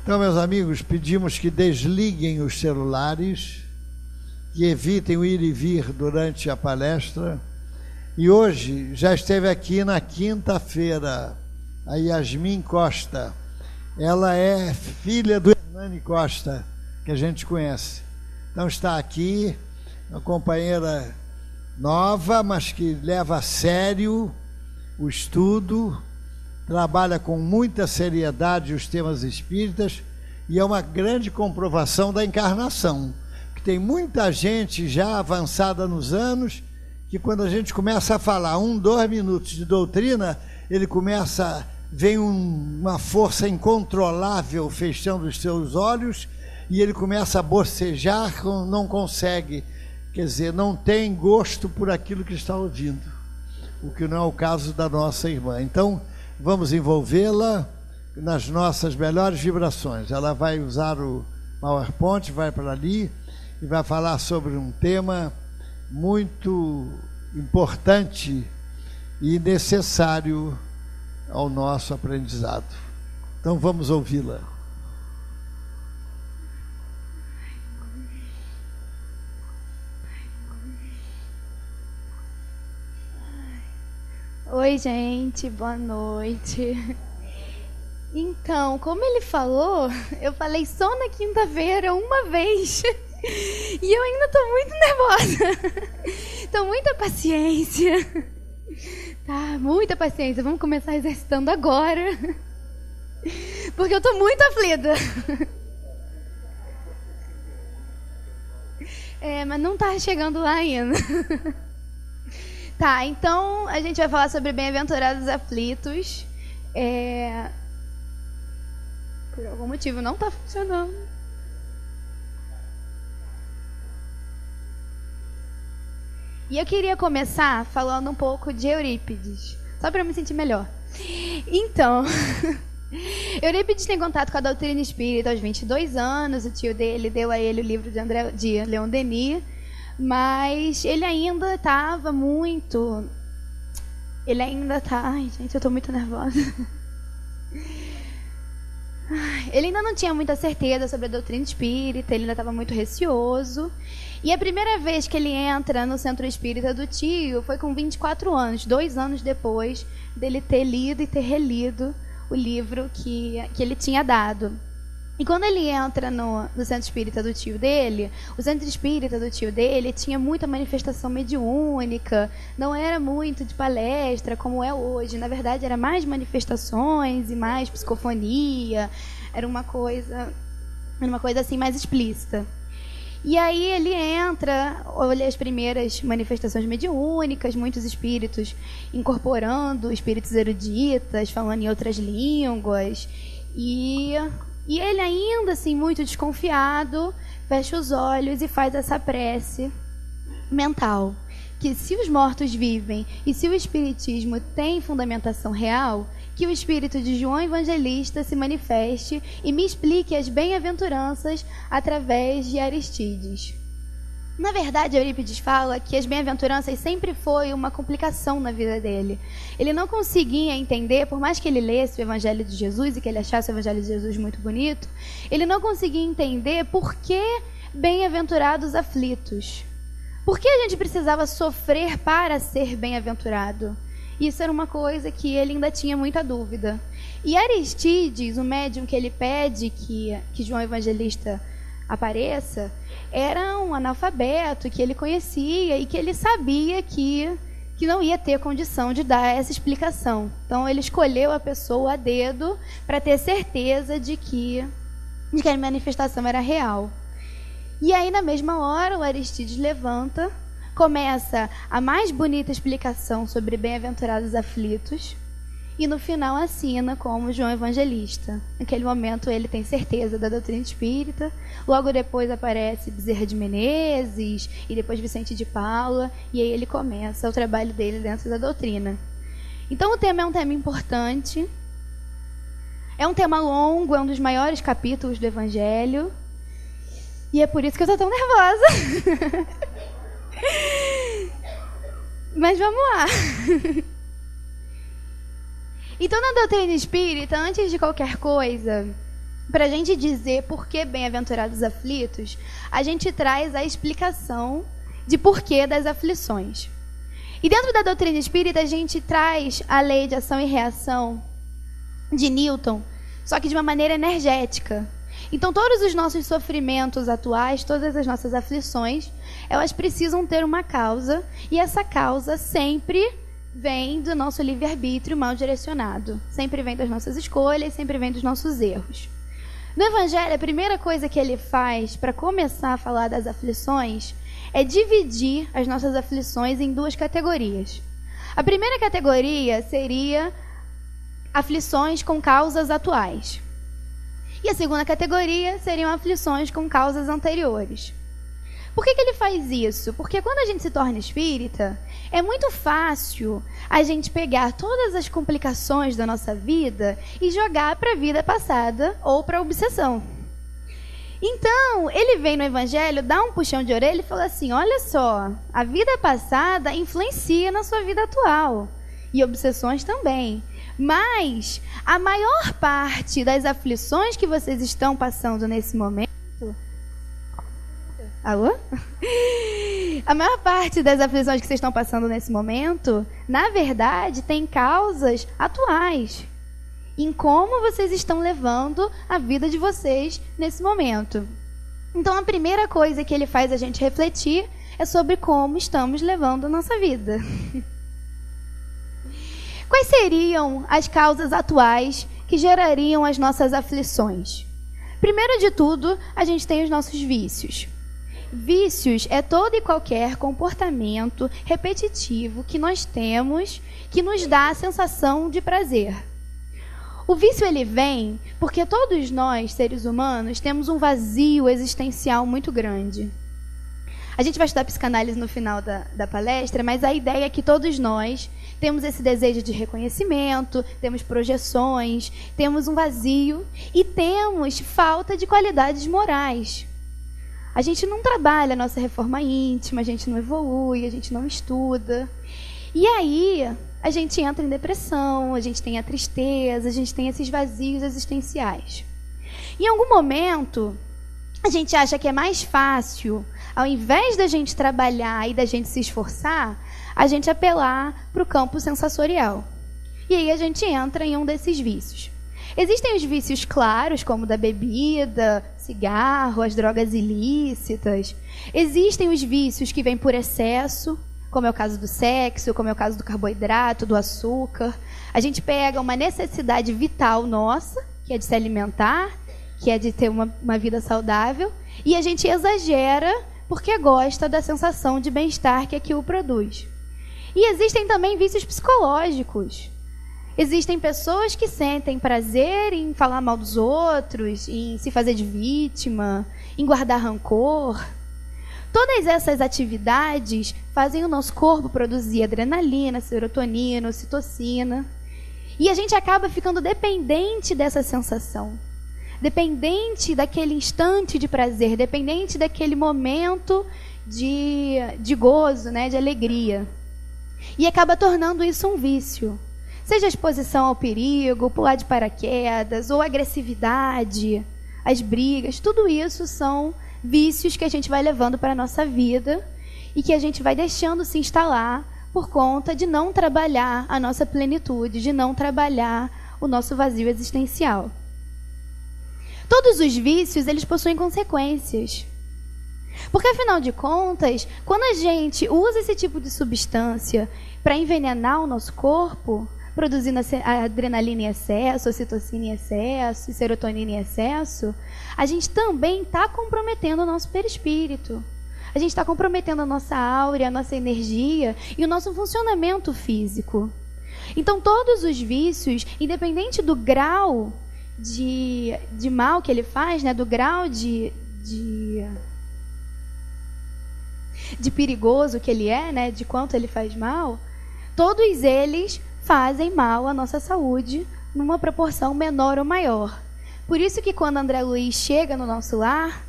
Então, meus amigos, pedimos que desliguem os celulares, que evitem o ir e vir durante a palestra. E hoje já esteve aqui na quinta-feira a Yasmin Costa. Ela é filha do Hernani Costa, que a gente conhece. Então está aqui, uma companheira nova, mas que leva a sério o estudo, trabalha com muita seriedade os temas espíritas, e é uma grande comprovação da encarnação, que tem muita gente já avançada nos anos, que quando a gente começa a falar 2 minutos de doutrina, ele começa, vem uma força incontrolável fechando os seus olhos, e ele começa a bocejar, não consegue, quer dizer, não tem gosto por aquilo que está ouvindo, o que não é o caso da nossa irmã. Então, vamos envolvê-la nas nossas melhores vibrações. Ela vai usar o PowerPoint, vai para ali e vai falar sobre um tema muito importante e necessário ao nosso aprendizado. Então vamos ouvi-la. Oi, gente, boa noite. Então, como ele falou, eu falei só na quinta-feira uma vez e eu ainda tô muito nervosa. Então, muita paciência. Tá, muita paciência. Vamos começar exercitando agora, porque eu tô muito aflita. Mas não tá chegando lá ainda. Tá, então a gente vai falar sobre bem-aventurados aflitos. Por algum motivo não está funcionando. E eu queria começar falando um pouco de Eurípides, só para eu me sentir melhor. Então, Eurípides tem contato com a doutrina espírita aos 22 anos. O tio dele deu a ele o livro de Leon Denis. Mas ele ainda estava muito... Ai, gente, eu estou muito nervosa. Ele ainda não tinha muita certeza sobre a doutrina espírita, ele ainda estava muito receoso. E a primeira vez que ele entra no centro espírita do tio foi com 24 anos, 2 anos depois dele ter lido e ter relido o livro que ele tinha dado. E quando ele entra no centro espírita do tio dele, o centro espírita do tio dele tinha muita manifestação mediúnica, não era muito de palestra como é hoje. Na verdade, era mais manifestações e mais psicofonia, era uma coisa assim mais explícita. E aí ele entra, olha as primeiras manifestações mediúnicas, muitos espíritos incorporando espíritos eruditas, falando em outras línguas, E ele ainda assim muito desconfiado, fecha os olhos e faz essa prece mental, que se os mortos vivem e se o espiritismo tem fundamentação real, que o espírito de João Evangelista se manifeste e me explique as bem-aventuranças através de Aristides. Na verdade, Eurípides fala que as bem-aventuranças sempre foi uma complicação na vida dele. Ele não conseguia entender, por mais que ele lesse o Evangelho de Jesus e que ele achasse o Evangelho de Jesus muito bonito, ele não conseguia entender por que bem-aventurados aflitos. Por que a gente precisava sofrer para ser bem-aventurado? Isso era uma coisa que ele ainda tinha muita dúvida. E Aristides, o médium que ele pede que João Evangelista apareça, era um analfabeto que ele conhecia e que ele sabia que não ia ter condição de dar essa explicação. Então ele escolheu a pessoa a dedo para ter certeza de que a manifestação era real. E aí na mesma hora o Aristides levanta, começa a mais bonita explicação sobre bem-aventurados aflitos, e no final assina como João Evangelista. Naquele momento ele tem certeza da doutrina espírita. Logo depois aparece Bezerra de Menezes e depois Vicente de Paula, e aí ele começa o trabalho dele dentro da doutrina. Então o tema é um tema importante, é um tema longo, é um dos maiores capítulos do Evangelho, e é por isso que eu estou tão nervosa. Mas vamos lá. Então, na doutrina espírita, antes de qualquer coisa, para a gente dizer por que bem-aventurados aflitos, a gente traz a explicação de porquê das aflições. E dentro da doutrina espírita, a gente traz a lei de ação e reação de Newton, só que de uma maneira energética. Então, todos os nossos sofrimentos atuais, todas as nossas aflições, elas precisam ter uma causa, e essa causa sempre vem do nosso livre-arbítrio mal direcionado. Sempre vem das nossas escolhas, sempre vem dos nossos erros. No Evangelho, a primeira coisa que ele faz para começar a falar das aflições é dividir as nossas aflições em duas categorias. A primeira categoria seria aflições com causas atuais. E a segunda categoria seriam aflições com causas anteriores. Por que ele faz isso? Porque quando a gente se torna espírita, é muito fácil a gente pegar todas as complicações da nossa vida e jogar para a vida passada ou para a obsessão. Então, ele vem no Evangelho, dá um puxão de orelha e fala assim, olha só, a vida passada influencia na sua vida atual. E obsessões também. Mas a maior parte das aflições que vocês estão passando nesse momento... Alô? A maior parte das aflições que vocês estão passando nesse momento, na verdade, tem causas atuais em como vocês estão levando a vida de vocês nesse momento. Então, a primeira coisa que ele faz a gente refletir é sobre como estamos levando a nossa vida. Quais seriam as causas atuais que gerariam as nossas aflições? Primeiro de tudo, a gente tem os nossos vícios. Vícios é todo e qualquer comportamento repetitivo que nós temos que nos dá a sensação de prazer. O vício ele vem porque todos nós, seres humanos, temos um vazio existencial muito grande. A gente vai estudar psicanálise no final da palestra, mas a ideia é que todos nós temos esse desejo de reconhecimento, temos projeções, temos um vazio e temos falta de qualidades morais. A gente não trabalha a nossa reforma íntima, a gente não evolui, a gente não estuda. E aí a gente entra em depressão, a gente tem a tristeza, a gente tem esses vazios existenciais. Em algum momento, a gente acha que é mais fácil, ao invés da gente trabalhar e da gente se esforçar, a gente apelar para o campo sensorial. E aí a gente entra em um desses vícios. Existem os vícios claros, como o da bebida, cigarro, as drogas ilícitas. Existem os vícios que vêm por excesso, como é o caso do sexo, como é o caso do carboidrato, do açúcar. A gente pega uma necessidade vital nossa, que é de se alimentar, que é de ter uma vida saudável, e a gente exagera porque gosta da sensação de bem-estar que aquilo produz. E existem também vícios psicológicos. Existem pessoas que sentem prazer em falar mal dos outros, em se fazer de vítima, em guardar rancor. Todas essas atividades fazem o nosso corpo produzir adrenalina, serotonina, ocitocina. E a gente acaba ficando dependente dessa sensação. Dependente daquele instante de prazer, dependente daquele momento de gozo, né, de alegria. E acaba tornando isso um vício. Seja a exposição ao perigo, pular de paraquedas, ou agressividade, as brigas, tudo isso são vícios que a gente vai levando para a nossa vida e que a gente vai deixando se instalar por conta de não trabalhar a nossa plenitude, de não trabalhar o nosso vazio existencial. Todos os vícios, eles possuem consequências. Porque, afinal de contas, quando a gente usa esse tipo de substância para envenenar o nosso corpo, produzindo a adrenalina em excesso, a ocitocina em excesso, serotonina em excesso, a gente também está comprometendo o nosso perispírito. A gente está comprometendo a nossa áurea, a nossa energia e o nosso funcionamento físico. Então, todos os vícios, independente do grau de mal que ele faz, né, do grau de perigoso que ele é, né, de quanto ele faz mal, todos eles fazem mal à nossa saúde numa proporção menor ou maior. Por isso que quando André Luiz chega no nosso lar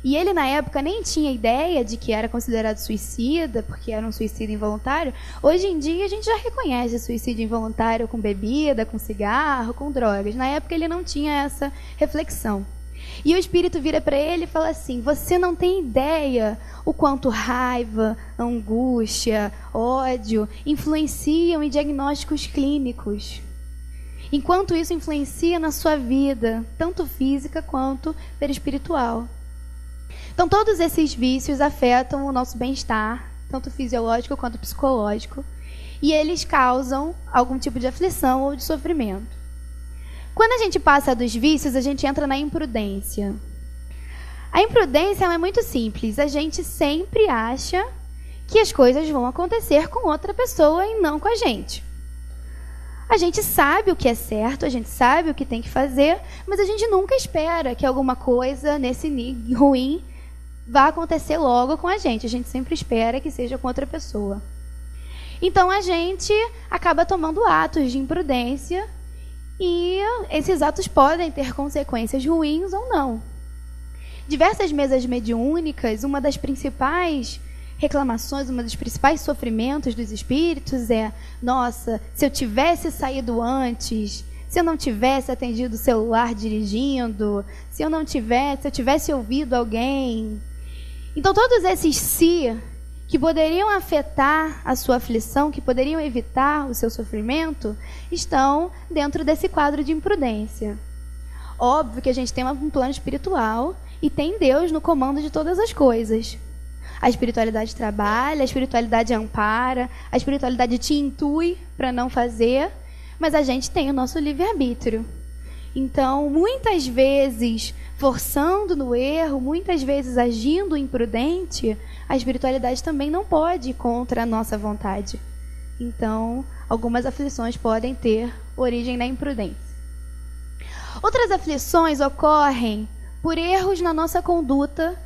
E ele, na época, nem tinha ideia de que era considerado suicida, porque era um suicídio involuntário. Hoje em dia, a gente já reconhece suicídio involuntário com bebida, com cigarro, com drogas. Na época, ele não tinha essa reflexão. E o Espírito vira para ele e fala assim: você não tem ideia o quanto raiva, angústia, ódio influenciam em diagnósticos clínicos. Enquanto isso influencia na sua vida, tanto física quanto perispiritual. Então, todos esses vícios afetam o nosso bem-estar, tanto fisiológico quanto psicológico, e eles causam algum tipo de aflição ou de sofrimento. Quando a gente passa dos vícios, a gente entra na imprudência. A imprudência é muito simples. A gente sempre acha que as coisas vão acontecer com outra pessoa e não com a gente. A gente sabe o que é certo, a gente sabe o que tem que fazer, mas a gente nunca espera que alguma coisa nesse ruim vá acontecer logo com a gente sempre espera que seja com outra pessoa. Então a gente acaba tomando atos de imprudência e esses atos podem ter consequências ruins ou não. Diversas mesas mediúnicas, uma das principais reclamações, um dos principais sofrimentos dos espíritos é: nossa, se eu tivesse saído antes, se eu não tivesse atendido o celular dirigindo, se eu tivesse ouvido alguém. Então, todos esses se que poderiam afetar a sua aflição, que poderiam evitar o seu sofrimento, estão dentro desse quadro de imprudência. Óbvio que a gente tem um plano espiritual e tem Deus no comando de todas as coisas. A espiritualidade trabalha, a espiritualidade ampara, a espiritualidade te intui para não fazer, mas a gente tem o nosso livre-arbítrio. Então, muitas vezes, forçando no erro, muitas vezes agindo imprudente, a espiritualidade também não pode ir contra a nossa vontade. Então, algumas aflições podem ter origem na imprudência. Outras aflições ocorrem por erros na nossa conduta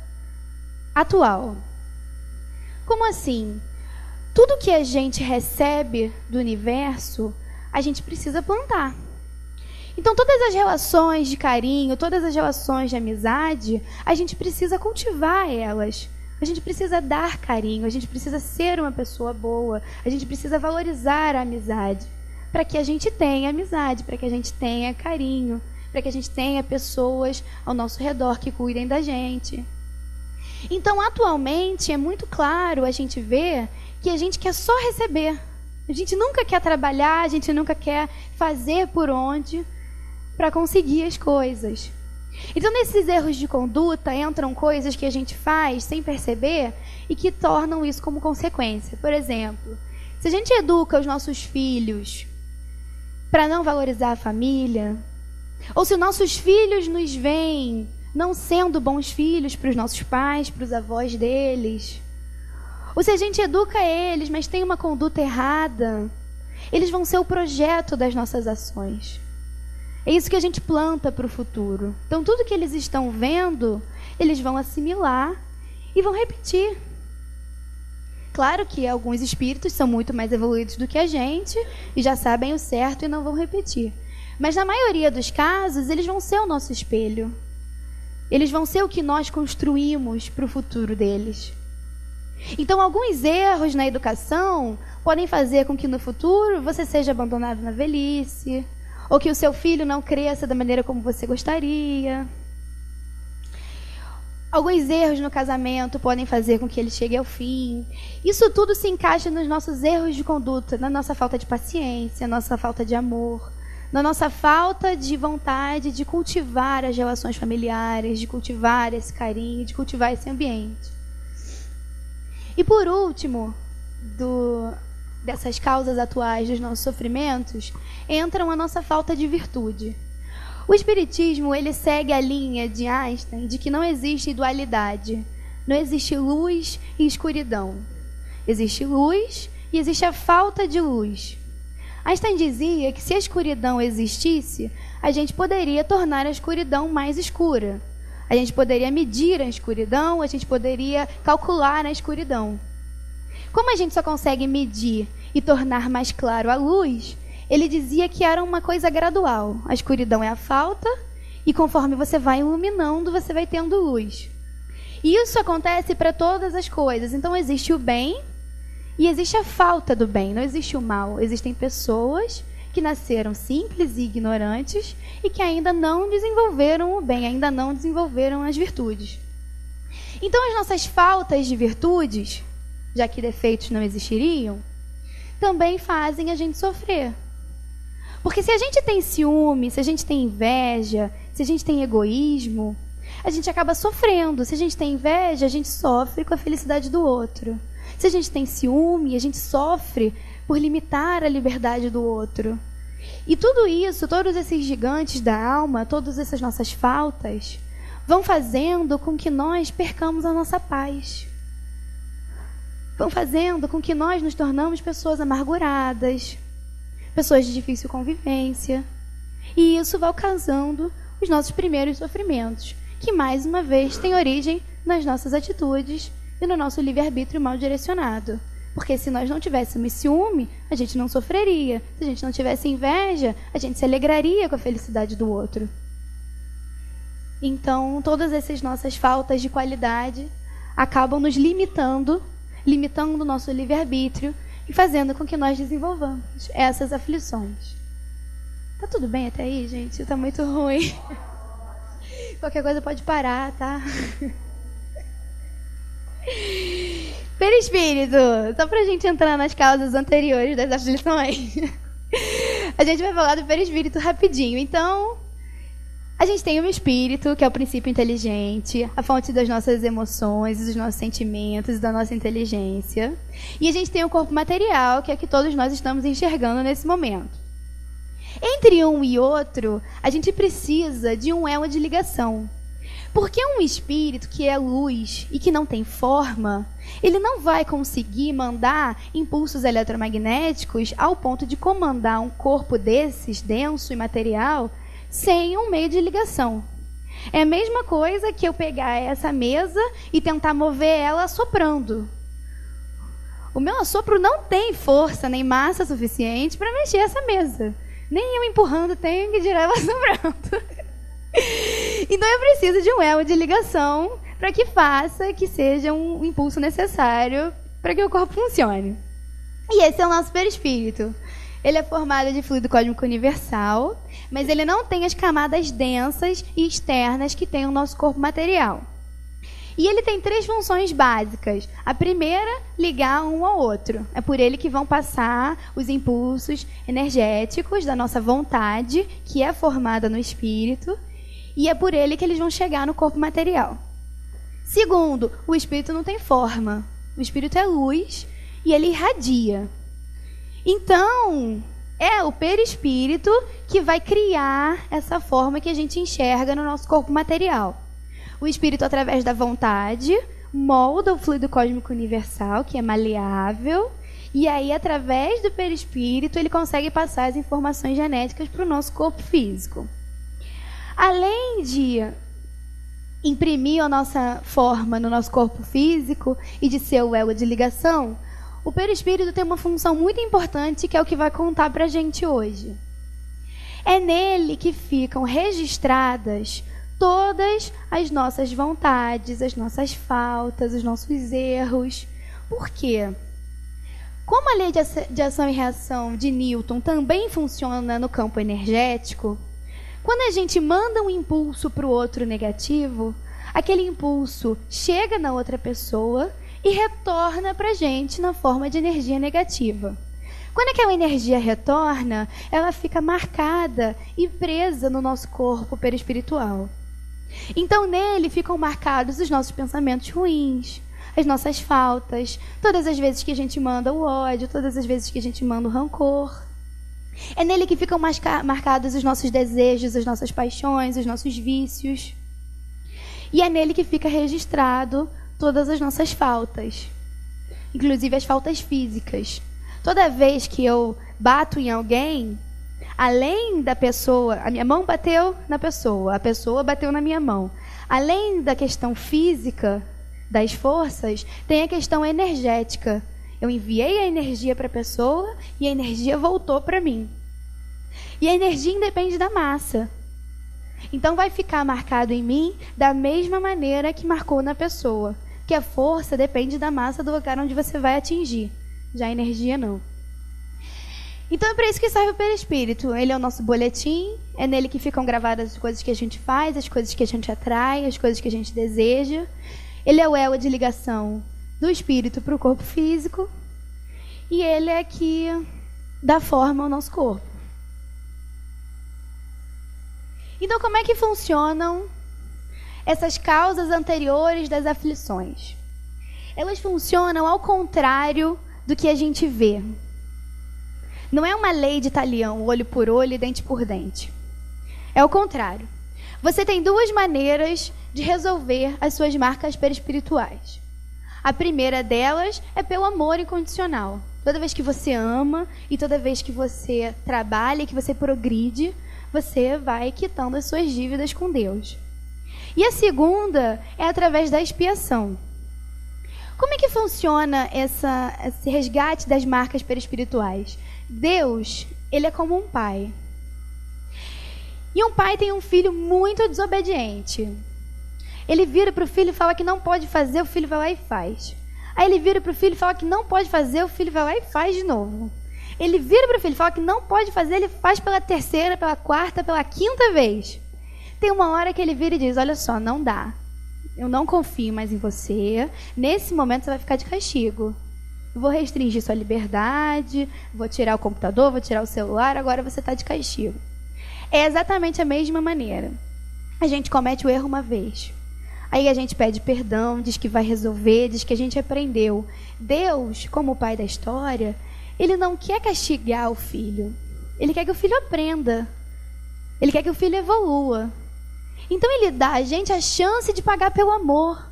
atual. Como assim? Tudo que a gente recebe do universo, a gente precisa plantar. Então, todas as relações de carinho, todas as relações de amizade, a gente precisa cultivar elas. A gente precisa dar carinho, a gente precisa ser uma pessoa boa, a gente precisa valorizar a amizade, para que a gente tenha amizade, para que a gente tenha carinho, para que a gente tenha pessoas ao nosso redor que cuidem da gente. Então, atualmente, é muito claro a gente ver que a gente quer só receber. A gente nunca quer trabalhar, a gente nunca quer fazer por onde para conseguir as coisas. Então, nesses erros de conduta, entram coisas que a gente faz sem perceber e que tornam isso como consequência. Por exemplo, se a gente educa os nossos filhos para não valorizar a família, ou se nossos filhos nos veem não sendo bons filhos para os nossos pais, para os avós deles, ou se a gente educa eles, mas tem uma conduta errada, eles vão ser o projeto das nossas ações. É isso que a gente planta para o futuro. Então, tudo que eles estão vendo, eles vão assimilar e vão repetir. Claro que alguns espíritos são muito mais evoluídos do que a gente e já sabem o certo e não vão repetir. Mas, na maioria dos casos, eles vão ser o nosso espelho. Eles vão ser o que nós construímos para o futuro deles. Então, alguns erros na educação podem fazer com que no futuro você seja abandonado na velhice, ou que o seu filho não cresça da maneira como você gostaria. Alguns erros no casamento podem fazer com que ele chegue ao fim. Isso tudo se encaixa nos nossos erros de conduta, na nossa falta de paciência, na nossa falta de amor, na nossa falta de vontade de cultivar as relações familiares, de cultivar esse carinho, de cultivar esse ambiente. E por último, dessas causas atuais dos nossos sofrimentos, entram a nossa falta de virtude. O Espiritismo, ele segue a linha de Einstein de que não existe dualidade. Não existe luz e escuridão. Existe luz e existe a falta de luz. Einstein dizia que se a escuridão existisse, a gente poderia tornar a escuridão mais escura. A gente poderia medir a escuridão, a gente poderia calcular a escuridão. Como a gente só consegue medir e tornar mais claro a luz, ele dizia que era uma coisa gradual. A escuridão é a falta, e conforme você vai iluminando, você vai tendo luz. E isso acontece para todas as coisas. Então existe o bem e existe a falta do bem, não existe o mal. Existem pessoas que nasceram simples e ignorantes e que ainda não desenvolveram o bem, ainda não desenvolveram as virtudes. Então as nossas faltas de virtudes, já que defeitos não existiriam, também fazem a gente sofrer. Porque se a gente tem ciúme, se a gente tem inveja, se a gente tem egoísmo, a gente acaba sofrendo. Se a gente tem inveja, a gente sofre com a felicidade do outro. Se a gente tem ciúme, a gente sofre por limitar a liberdade do outro. E tudo isso, todos esses gigantes da alma, todas essas nossas faltas, vão fazendo com que nós percamos a nossa paz. Vão fazendo com que nós nos tornamos pessoas amarguradas, pessoas de difícil convivência. E isso vai causando os nossos primeiros sofrimentos, que mais uma vez têm origem nas nossas atitudes e no nosso livre-arbítrio mal direcionado. Porque se nós não tivéssemos ciúme, a gente não sofreria. Se a gente não tivesse inveja, a gente se alegraria com a felicidade do outro. Então, todas essas nossas faltas de qualidade acabam nos limitando o nosso livre-arbítrio e fazendo com que nós desenvolvamos essas aflições. Tá tudo bem até aí, gente? Tá muito ruim. Qualquer coisa pode parar, tá? Perispírito, só pra gente entrar nas causas anteriores das aflições. A gente vai falar do perispírito rapidinho. Então, a gente tem o espírito, que é o princípio inteligente, a fonte das nossas emoções, dos nossos sentimentos, da nossa inteligência. E a gente tem o corpo material, que é o que todos nós estamos enxergando nesse momento. Entre um e outro, a gente precisa de um elo de ligação. Porque um espírito que é luz e que não tem forma, ele não vai conseguir mandar impulsos eletromagnéticos ao ponto de comandar um corpo desses, denso e material, sem um meio de ligação. É a mesma coisa que eu pegar essa mesa e tentar mover ela assoprando. O meu assopro não tem força nem massa suficiente para mexer essa mesa. Nem eu empurrando tenho que dirá ela assoprando. Então eu preciso de um elo de ligação para que faça que seja um impulso necessário para que o corpo funcione. E esse é o nosso perispírito. Ele é formado de fluido cósmico universal, mas ele não tem as camadas densas e externas que tem o nosso corpo material. E ele tem 3 funções básicas. A primeira, ligar um ao outro. É por ele que vão passar os impulsos energéticos da nossa vontade, que é formada no espírito, e é por ele que eles vão chegar no corpo material. Segundo, o espírito não tem forma. O espírito é luz e ele irradia. Então, é o perispírito que vai criar essa forma que a gente enxerga no nosso corpo material. O espírito, através da vontade, molda o fluido cósmico universal, que é maleável, e aí, através do perispírito, ele consegue passar as informações genéticas para o nosso corpo físico. Além de imprimir a nossa forma no nosso corpo físico e de ser o elo de ligação, o perispírito tem uma função muito importante, que é o que vai contar para a gente hoje. É nele que ficam registradas todas as nossas vontades, as nossas faltas, os nossos erros. Por quê? Como a lei de ação e reação de Newton também funciona no campo energético, quando a gente manda um impulso para o outro negativo, aquele impulso chega na outra pessoa e retorna para a gente na forma de energia negativa. Quando aquela energia retorna, ela fica marcada e presa no nosso corpo perispiritual. Então, nele ficam marcados os nossos pensamentos ruins, as nossas faltas, todas as vezes que a gente manda o ódio, todas as vezes que a gente manda o rancor. É nele que ficam marcados os nossos desejos, as nossas paixões, os nossos vícios. E é nele que fica registrado todas as nossas faltas, inclusive as faltas físicas. Toda vez que eu bato em alguém, além da pessoa, a minha mão bateu na pessoa, a pessoa bateu na minha mão. Além da questão física, das forças, tem a questão energética. Eu enviei a energia para a pessoa e a energia voltou para mim. E a energia independe da massa. Então vai ficar marcado em mim da mesma maneira que marcou na pessoa. Que a força depende da massa do lugar onde você vai atingir. Já a energia não. Então é para isso que serve o perispírito. Ele é o nosso boletim, é nele que ficam gravadas as coisas que a gente faz, as coisas que a gente atrai, as coisas que a gente deseja. Ele é o elo de ligação do espírito para o corpo físico. E ele é que dá forma ao nosso corpo. Então, como é que funcionam essas causas anteriores das aflições? Elas funcionam ao contrário do que a gente vê. Não é uma lei de talião, olho por olho e dente por dente. É o contrário. Você tem duas maneiras de resolver as suas marcas perispirituais. A primeira delas é pelo amor incondicional. Toda vez que você ama e toda vez que você trabalha, que você progride, você vai quitando as suas dívidas com Deus. E a segunda é através da expiação. Como é que funciona esse resgate das marcas perispirituais? Deus, ele é como um pai. E um pai tem um filho muito desobediente. Ele vira para o filho e fala que não pode fazer, o filho vai lá e faz. Aí ele vira para o filho e fala que não pode fazer, o filho vai lá e faz de novo. Ele vira para o filho e fala que não pode fazer, ele faz pela terceira, pela quarta, pela quinta vez. Tem uma hora que ele vira e diz, olha só, não dá. Eu não confio mais em você. Nesse momento você vai ficar de castigo. Eu vou restringir sua liberdade, vou tirar o computador, vou tirar o celular, agora você está de castigo. É exatamente a mesma maneira. A gente comete o erro uma vez. Aí a gente pede perdão, diz que vai resolver, diz que a gente aprendeu. Deus, como o pai da história, ele não quer castigar o filho. Ele quer que o filho aprenda. Ele quer que o filho evolua. Então ele dá a gente a chance de pagar pelo amor.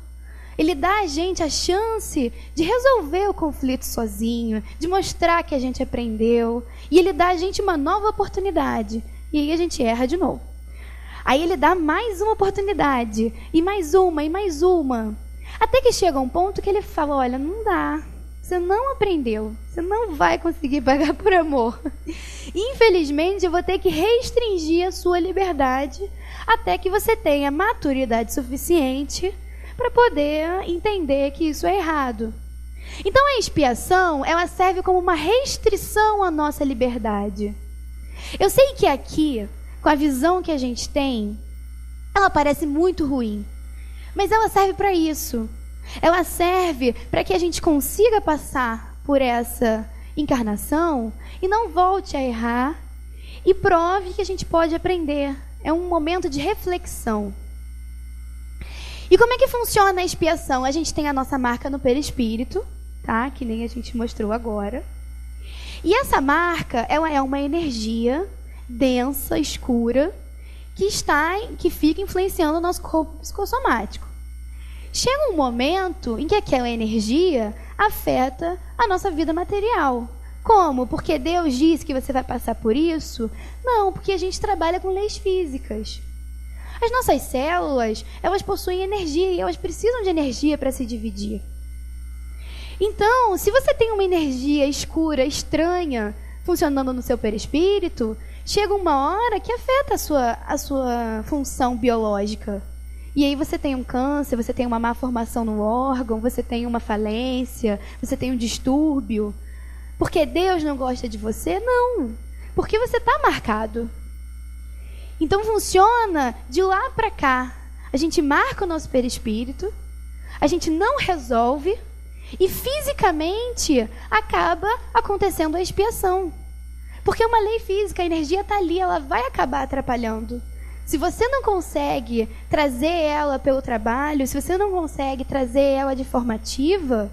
Ele dá a gente a chance de resolver o conflito sozinho, de mostrar que a gente aprendeu. E ele dá a gente uma nova oportunidade. E aí a gente erra de novo. Aí ele dá mais uma oportunidade, e mais uma, e mais uma. Até que chega um ponto que ele fala, olha, não dá. Você não aprendeu. Você não vai conseguir pagar por amor. Infelizmente, eu vou ter que restringir a sua liberdade até que você tenha maturidade suficiente para poder entender que isso é errado. Então, a expiação, ela serve como uma restrição à nossa liberdade. Eu sei que aqui, com a visão que a gente tem, ela parece muito ruim. Mas ela serve para isso. Ela serve para que a gente consiga passar por essa encarnação e não volte a errar e prove que a gente pode aprender. É um momento de reflexão. E como é que funciona a expiação? A gente tem a nossa marca no perispírito, tá? Que nem a gente mostrou agora. E essa marca, ela é uma energia densa, escura, que fica influenciando o nosso corpo psicossomático. Chega um momento em que aquela energia afeta a nossa vida material. Como? Porque Deus disse que você vai passar por isso? Não, porque a gente trabalha com leis físicas. As nossas células, elas possuem energia e elas precisam de energia para se dividir. Então, se você tem uma energia escura, estranha, funcionando no seu perispírito, chega uma hora que afeta a sua função biológica. E aí você tem um câncer, você tem uma má formação no órgão, você tem uma falência, você tem um distúrbio. Porque Deus não gosta de você? Não. Porque você está marcado. Então funciona de lá para cá. A gente marca o nosso perispírito, a gente não resolve e fisicamente acaba acontecendo a expiação. Porque é uma lei física, a energia está ali, ela vai acabar atrapalhando. Se você não consegue trazer ela pelo trabalho, se você não consegue trazer ela de forma ativa,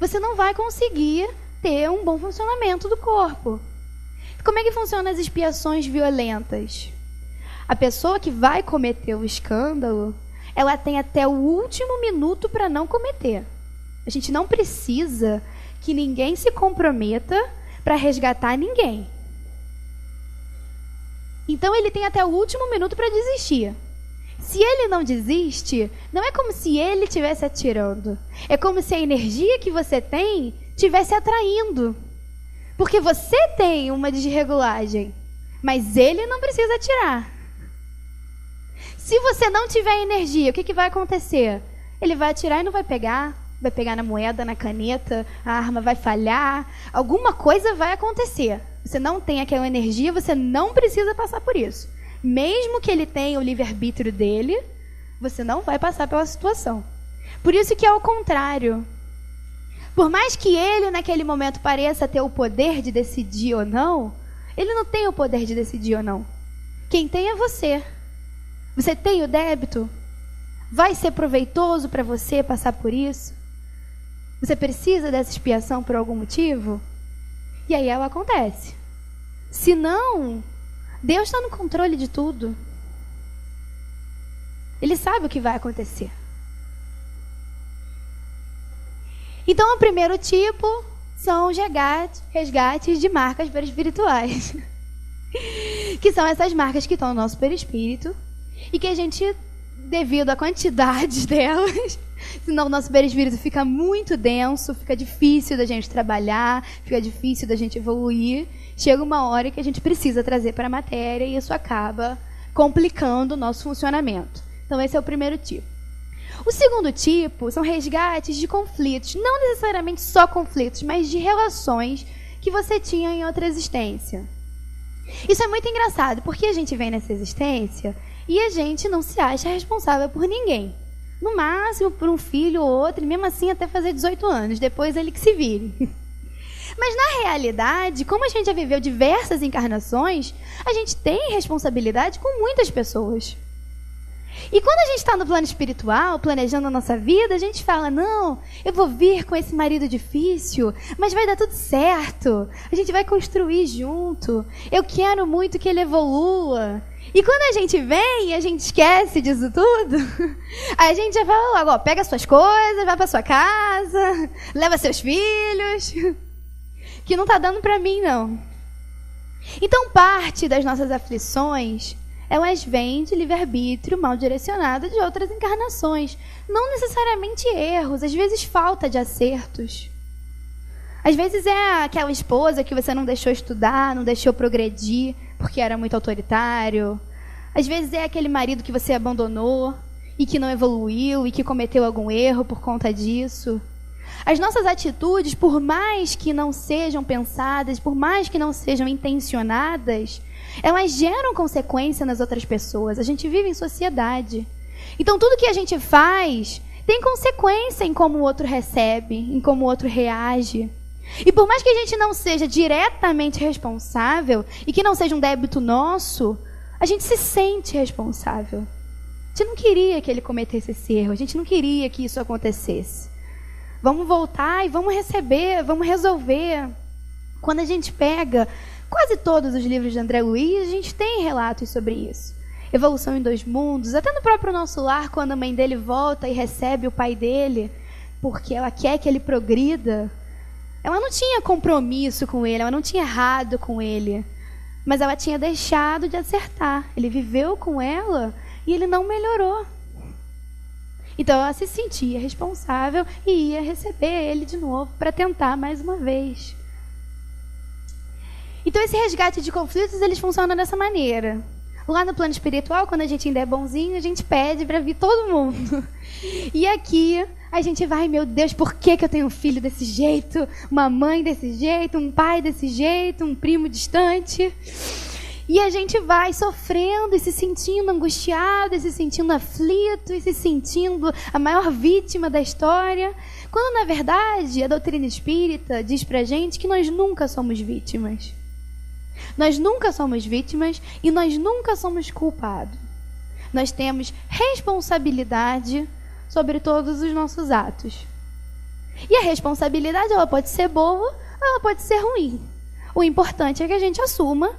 você não vai conseguir ter um bom funcionamento do corpo. Como é que funcionam as expiações violentas? A pessoa que vai cometer o escândalo, ela tem até o último minuto para não cometer. A gente não precisa que ninguém se comprometa para resgatar ninguém. Então ele tem até o último minuto para desistir. Se ele não desiste, não é como se ele estivesse atirando. É como se a energia que você tem estivesse atraindo. Porque você tem uma desregulagem, mas ele não precisa atirar. Se você não tiver energia, o que vai acontecer? Ele vai atirar e não vai pegar na moeda, na caneta, a arma vai falhar, alguma coisa vai acontecer. Você não tem aquela energia, você não precisa passar por isso. Mesmo que ele tenha o livre-arbítrio dele, você não vai passar pela situação. Por isso que é o contrário. Por mais que ele, naquele momento, pareça ter o poder de decidir ou não, ele não tem o poder de decidir ou não. Quem tem é você. Você tem o débito? Vai ser proveitoso para você passar por isso? Você precisa dessa expiação por algum motivo? E aí ela acontece. Se não, Deus está no controle de tudo. Ele sabe o que vai acontecer. Então, o primeiro tipo são os resgates de marcas perispirituais. Que são essas marcas que estão no nosso perispírito e que a gente, devido à quantidade delas, senão o nosso perispírito fica muito denso, fica difícil da gente trabalhar, fica difícil da gente evoluir. Chega uma hora que a gente precisa trazer para a matéria e isso acaba complicando o nosso funcionamento. Então, esse é o primeiro tipo. O segundo tipo são resgates de conflitos, não necessariamente só conflitos, mas de relações que você tinha em outra existência. Isso é muito engraçado, porque a gente vem nessa existência e a gente não se acha responsável por ninguém. No máximo por um filho ou outro, e mesmo assim até fazer 18 anos, depois ele que se vire. Mas na realidade, como a gente já viveu diversas encarnações, a gente tem responsabilidade com muitas pessoas. E quando a gente está no plano espiritual, planejando a nossa vida, a gente fala, não, eu vou vir com esse marido difícil, mas vai dar tudo certo, a gente vai construir junto, eu quero muito que ele evolua. E quando a gente vem e a gente esquece disso tudo, a gente já fala logo, ó, pega suas coisas, vai para sua casa, leva seus filhos, que não está dando para mim, não. Então, parte das nossas aflições, elas vêm de livre-arbítrio mal direcionado de outras encarnações. Não necessariamente erros, às vezes falta de acertos. Às vezes é aquela esposa que você não deixou estudar, não deixou progredir, porque era muito autoritário. Às vezes é aquele marido que você abandonou e que não evoluiu e que cometeu algum erro por conta disso. As nossas atitudes, por mais que não sejam pensadas, por mais que não sejam intencionadas, elas geram consequência nas outras pessoas. A gente vive em sociedade. Então, tudo que a gente faz tem consequência em como o outro recebe, em como o outro reage. E por mais que a gente não seja diretamente responsável e que não seja um débito nosso, a gente se sente responsável. A gente não queria que ele cometesse esse erro, a gente não queria que isso acontecesse. Vamos voltar e vamos receber, vamos resolver. Quando a gente pega quase todos os livros de André Luiz, a gente tem relatos sobre isso. Evolução em 2 mundos, até no próprio nosso lar, quando a mãe dele volta e recebe o pai dele, porque ela quer que ele progrida. Ela não tinha compromisso com ele, ela não tinha errado com ele, mas ela tinha deixado de acertar. Ele viveu com ela e ele não melhorou. Então ela se sentia responsável e ia receber ele de novo para tentar mais uma vez. Então esse resgate de conflitos, eles funcionam dessa maneira. Lá no plano espiritual, quando a gente ainda é bonzinho, a gente pede para vir todo mundo. E aqui a gente vai, meu Deus, por que eu tenho um filho desse jeito, uma mãe desse jeito, um pai desse jeito, um primo distante? E a gente vai sofrendo e se sentindo angustiado, e se sentindo aflito, e se sentindo a maior vítima da história. Quando, na verdade, a doutrina espírita diz pra gente que nós nunca somos vítimas. Nós nunca somos vítimas e nós nunca somos culpados. Nós temos responsabilidade sobre todos os nossos atos. E a responsabilidade, ela pode ser boa ou ela pode ser ruim. O importante é que a gente assuma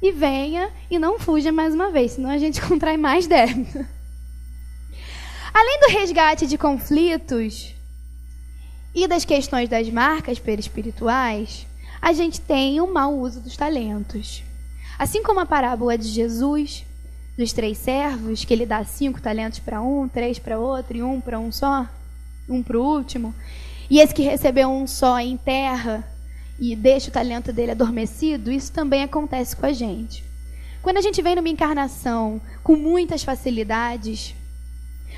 e venha e não fuja mais uma vez, senão a gente contrai mais débito. Além do resgate de conflitos e das questões das marcas perispirituais, a gente tem o mau uso dos talentos. Assim como a parábola de Jesus, dos 3 servos, que ele dá 5 talentos para um, 3 para outro e 1 para um só, 1 para o último, e esse que recebeu 1 só enterra e deixa o talento dele adormecido, isso também acontece com a gente. Quando a gente vem numa encarnação com muitas facilidades,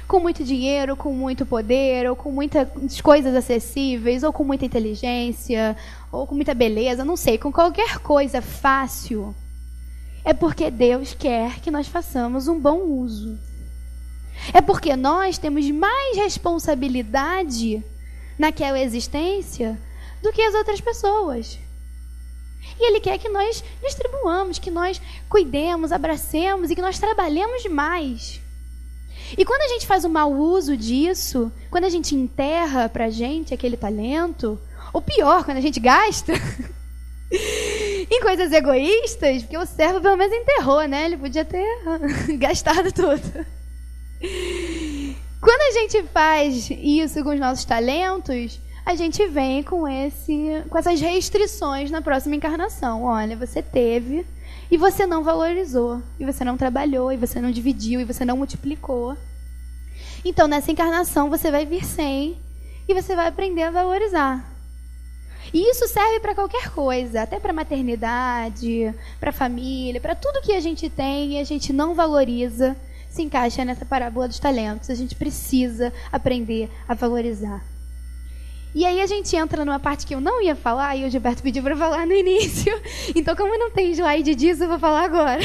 com muito dinheiro, com muito poder, ou com muitas coisas acessíveis, ou com muita inteligência, ou com muita beleza, não sei, com qualquer coisa fácil, é porque Deus quer que nós façamos um bom uso. É porque nós temos mais responsabilidade naquela existência do que as outras pessoas. E Ele quer que nós distribuamos, que nós cuidemos, abracemos e que nós trabalhemos mais. E quando a gente faz o mau uso disso, quando a gente enterra pra gente aquele talento, ou pior, quando a gente gasta em coisas egoístas, porque o servo pelo menos enterrou, né? Ele podia ter gastado tudo. Quando a gente faz isso com os nossos talentos, a gente vem com essas restrições na próxima encarnação. Olha, você teve e você não valorizou, e você não trabalhou, e você não dividiu, e você não multiplicou. Então, nessa encarnação, você vai vir sem e você vai aprender a valorizar. E isso serve para qualquer coisa, até para maternidade, para família, para tudo que a gente tem e a gente não valoriza, se encaixa nessa parábola dos talentos. A gente precisa aprender a valorizar. E aí a gente entra numa parte que eu não ia falar e o Gilberto pediu para falar no início. Então, como não tem slide disso, eu vou falar agora.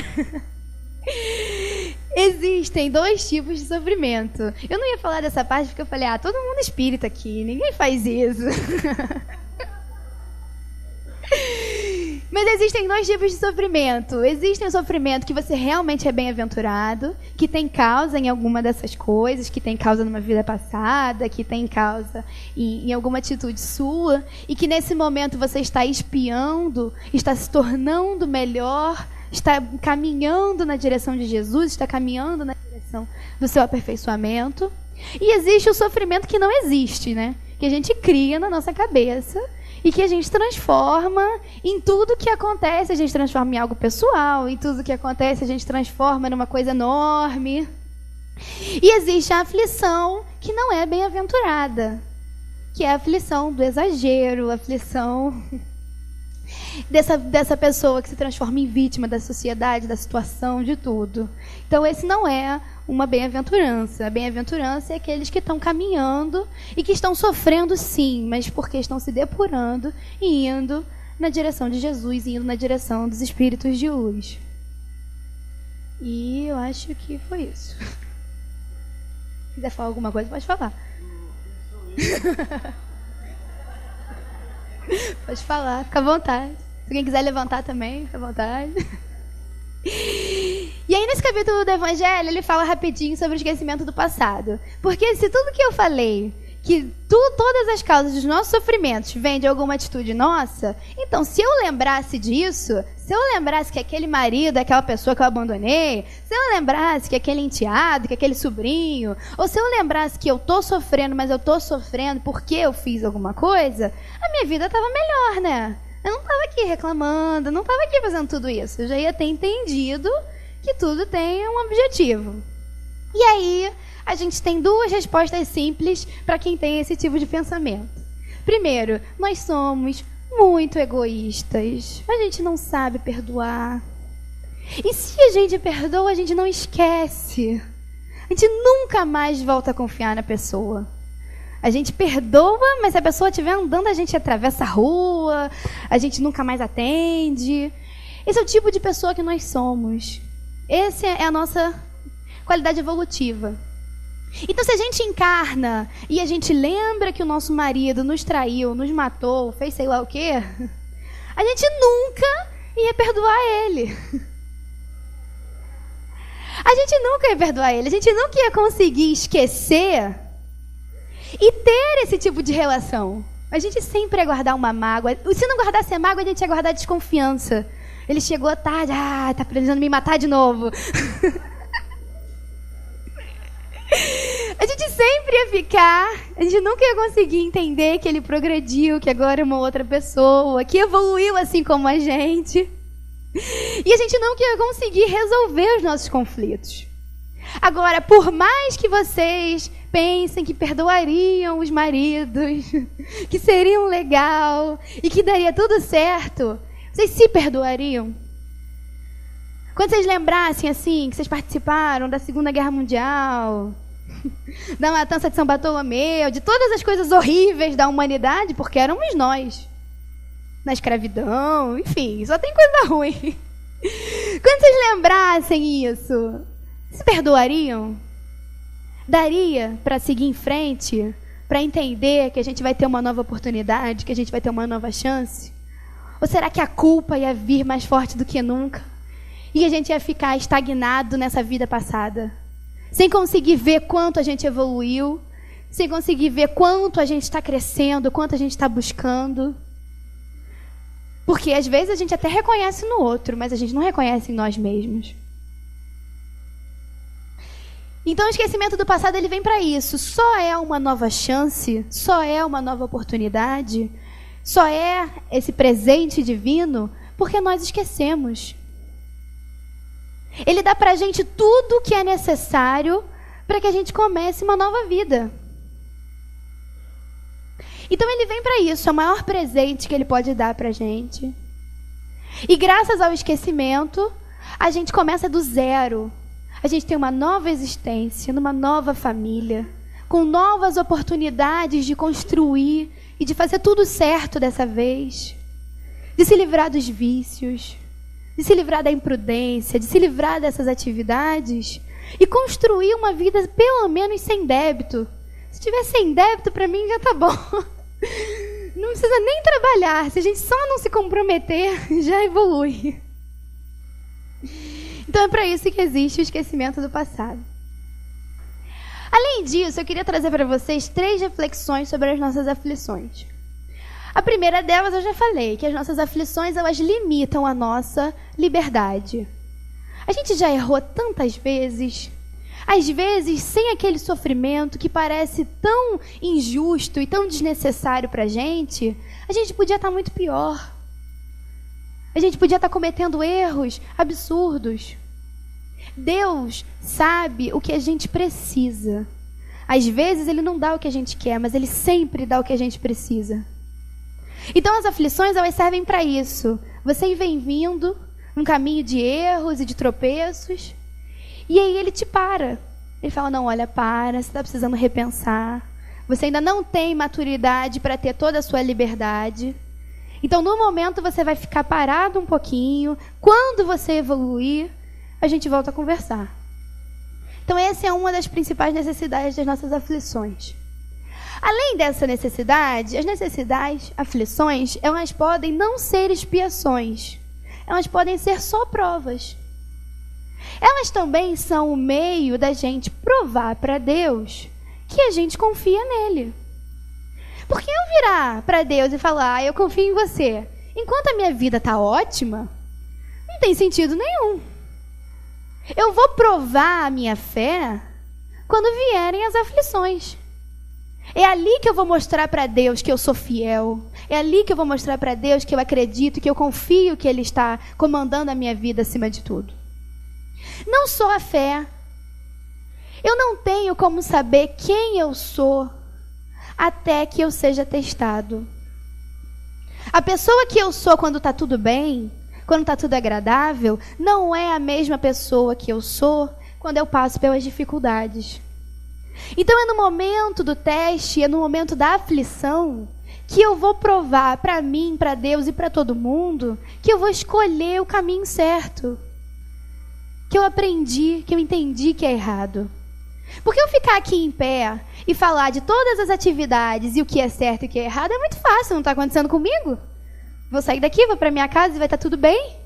Existem 2 tipos de sofrimento. Eu não ia falar dessa parte porque eu falei, todo mundo é espírita aqui, ninguém faz isso. Mas existem 2 tipos de sofrimento. Existe um sofrimento que você realmente é bem-aventurado, que tem causa em alguma dessas coisas, que tem causa numa vida passada, que tem causa em alguma atitude sua, e que nesse momento você está espiando, está se tornando melhor, está caminhando na direção de Jesus, está caminhando na direção do seu aperfeiçoamento. E existe o sofrimento que não existe, né? Que a gente cria na nossa cabeça e que a gente transforma em tudo que acontece, a gente transforma em algo pessoal, em tudo que acontece a gente transforma numa coisa enorme. E existe a aflição que não é bem-aventurada, que é a aflição do exagero, a aflição dessa pessoa que se transforma em vítima da sociedade, da situação, de tudo. Então esse não é uma bem-aventurança. A bem-aventurança é aqueles que estão caminhando e que estão sofrendo sim, mas porque estão se depurando e indo na direção de Jesus, indo na direção dos espíritos de luz. E eu acho que foi isso. Se quiser falar alguma coisa, pode falar. Pode falar, fica à vontade. Se alguém quiser levantar também, fica à vontade. E aí nesse capítulo do Evangelho ele fala rapidinho sobre o esquecimento do passado. Porque se tudo que eu falei, que todas as causas dos nossos sofrimentos vêm de alguma atitude nossa, então se eu lembrasse disso, se eu lembrasse que aquele marido, aquela pessoa que eu abandonei, se eu lembrasse que aquele enteado, que aquele sobrinho, ou se eu lembrasse que eu tô sofrendo, mas eu tô sofrendo porque eu fiz alguma coisa, a minha vida tava melhor, né? Eu não estava aqui reclamando, não estava aqui fazendo tudo isso. Eu já ia ter entendido que tudo tem um objetivo. E aí, a gente tem 2 respostas simples para quem tem esse tipo de pensamento. Primeiro, nós somos muito egoístas. A gente não sabe perdoar. E se a gente perdoa, a gente não esquece. A gente nunca mais volta a confiar na pessoa. A gente perdoa, mas se a pessoa estiver andando, a gente atravessa a rua, a gente nunca mais atende. Esse é o tipo de pessoa que nós somos. Essa é a nossa qualidade evolutiva. Então, se a gente encarna e a gente lembra que o nosso marido nos traiu, nos matou, fez sei lá o quê, a gente nunca ia perdoar ele. A gente nunca ia perdoar ele. A gente nunca ia conseguir esquecer e ter esse tipo de relação. A gente sempre ia guardar uma mágoa. Se não guardasse a mágoa, a gente ia guardar a desconfiança. Ele chegou tarde, tá planejando me matar de novo. A gente sempre ia ficar, a gente nunca ia conseguir entender que ele progrediu, que agora é uma outra pessoa, que evoluiu assim como a gente. E a gente nunca ia conseguir resolver os nossos conflitos. Agora, por mais que vocês pensem que perdoariam os maridos, que seriam legal e que daria tudo certo, vocês se perdoariam? Quando vocês lembrassem, assim, que vocês participaram da Segunda Guerra Mundial, da matança de São Bartolomeu, de todas as coisas horríveis da humanidade, porque éramos nós. Na escravidão, enfim, só tem coisa ruim. Quando vocês lembrassem isso, se perdoariam? Daria para seguir em frente? Para entender que a gente vai ter uma nova oportunidade, que a gente vai ter uma nova chance? Ou será que a culpa ia vir mais forte do que nunca? E a gente ia ficar estagnado nessa vida passada? Sem conseguir ver quanto a gente evoluiu, sem conseguir ver quanto a gente está crescendo, quanto a gente está buscando. Porque às vezes a gente até reconhece no outro, mas a gente não reconhece em nós mesmos. Então o esquecimento do passado, ele vem para isso. Só é uma nova chance, só é uma nova oportunidade, só é esse presente divino porque nós esquecemos. Ele dá para a gente tudo o que é necessário para que a gente comece uma nova vida. Então ele vem para isso, é o maior presente que ele pode dar para a gente. E graças ao esquecimento, a gente começa do zero. A gente tem uma nova existência, numa nova família, com novas oportunidades de construir e de fazer tudo certo dessa vez. De se livrar dos vícios, de se livrar da imprudência, de se livrar dessas atividades e construir uma vida pelo menos sem débito. Se tiver sem débito, para mim já tá bom. Não precisa nem trabalhar. Se a gente só não se comprometer, já evolui. Então é para isso que existe o esquecimento do passado. Além disso, eu queria trazer para vocês 3 reflexões sobre as nossas aflições. A primeira delas eu já falei, que as nossas aflições, elas limitam a nossa liberdade. A gente já errou tantas vezes, às vezes sem aquele sofrimento que parece tão injusto e tão desnecessário para a gente podia estar muito pior. A gente podia estar cometendo erros absurdos. Deus sabe o que a gente precisa. Às vezes ele não dá o que a gente quer, mas ele sempre dá o que a gente precisa. Então as aflições, elas servem para isso. Você vem vindo um caminho de erros e de tropeços, e aí ele te para. Ele fala, não, olha, para, você está precisando repensar. Você ainda não tem maturidade para ter toda a sua liberdade. Então, no momento, você vai ficar parado um pouquinho. Quando você evoluir, a gente volta a conversar. Então, essa é uma das principais necessidades das nossas aflições. Além dessa necessidade, aflições, elas podem não ser expiações. Elas podem ser só provas. Elas também são o meio da gente provar para Deus que a gente confia nele. Porque eu virar para Deus e falar, eu confio em você, enquanto a minha vida está ótima, não tem sentido nenhum. Eu vou provar a minha fé quando vierem as aflições. É ali que eu vou mostrar para Deus que eu sou fiel. É ali que eu vou mostrar para Deus que eu acredito, que eu confio que Ele está comandando a minha vida acima de tudo. Não só a fé. Eu não tenho como saber quem eu sou até que eu seja testado. A pessoa que eu sou quando está tudo bem, quando está tudo agradável, não é a mesma pessoa que eu sou quando eu passo pelas dificuldades. Então é no momento do teste, é no momento da aflição, que eu vou provar para mim, para Deus e para todo mundo, que eu vou escolher o caminho certo. Que eu aprendi, que eu entendi que é errado. Porque eu ficar aqui em pé e falar de todas as atividades e o que é certo e o que é errado é muito fácil, não está acontecendo comigo? Vou sair daqui, vou para minha casa e vai estar tudo bem?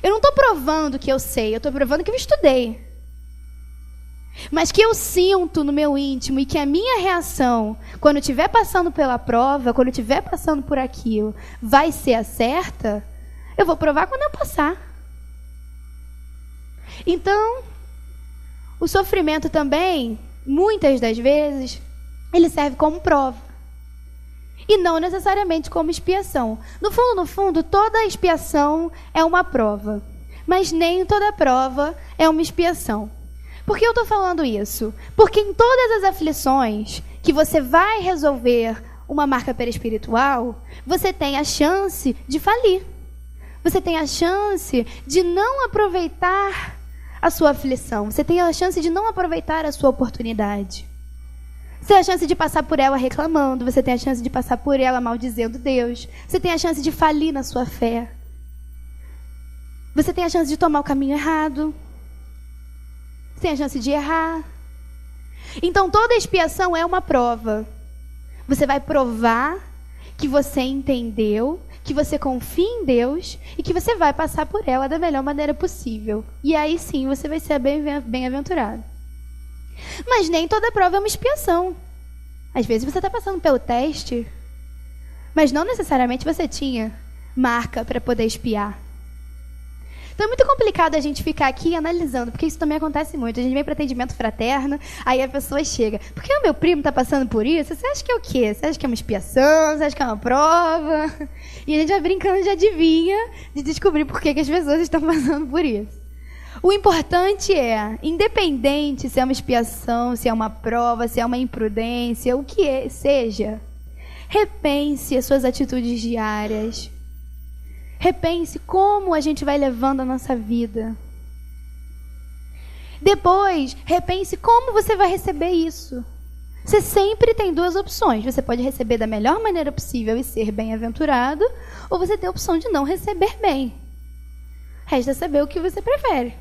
Eu não estou provando que eu sei, eu estou provando que eu estudei. Mas que eu sinto no meu íntimo e que a minha reação, quando eu estiver passando pela prova, quando eu estiver passando por aquilo, vai ser a certa, eu vou provar quando eu passar. Então, o sofrimento também, muitas das vezes, ele serve como prova. E não necessariamente como expiação. No fundo, toda expiação é uma prova. Mas nem toda prova é uma expiação. Por que eu estou falando isso? Porque em todas as aflições que você vai resolver uma marca perispiritual, você tem a chance de falir. Você tem a chance de não aproveitar a sua aflição. Você tem a chance de não aproveitar a sua oportunidade. Você tem a chance de passar por ela reclamando. Você tem a chance de passar por ela maldizendo Deus. Você tem a chance de falir na sua fé. Você tem a chance de tomar o caminho errado. Você tem a chance de errar. Então toda expiação é uma prova. Você vai provar que você entendeu, que você confia em Deus e que você vai passar por ela da melhor maneira possível. E aí sim você vai ser bem-aventurado. Mas nem toda prova é uma expiação. Às vezes você está passando pelo teste, mas não necessariamente você tinha marca para poder expiar. Então é muito complicado a gente ficar aqui analisando, porque isso também acontece muito. A gente vem para atendimento fraterno, aí a pessoa chega. Porque o meu primo está passando por isso? Você acha que é o quê? Você acha que é uma expiação? Você acha que é uma prova? E a gente vai brincando de adivinha, de descobrir por que as pessoas estão passando por isso. O importante é, independente se é uma expiação, se é uma prova, se é uma imprudência, o que seja, repense as suas atitudes diárias. Repense como a gente vai levando a nossa vida. Depois, repense como você vai receber isso. Você sempre tem duas opções. Você pode receber da melhor maneira possível e ser bem-aventurado, ou você tem a opção de não receber bem. Resta saber o que você prefere.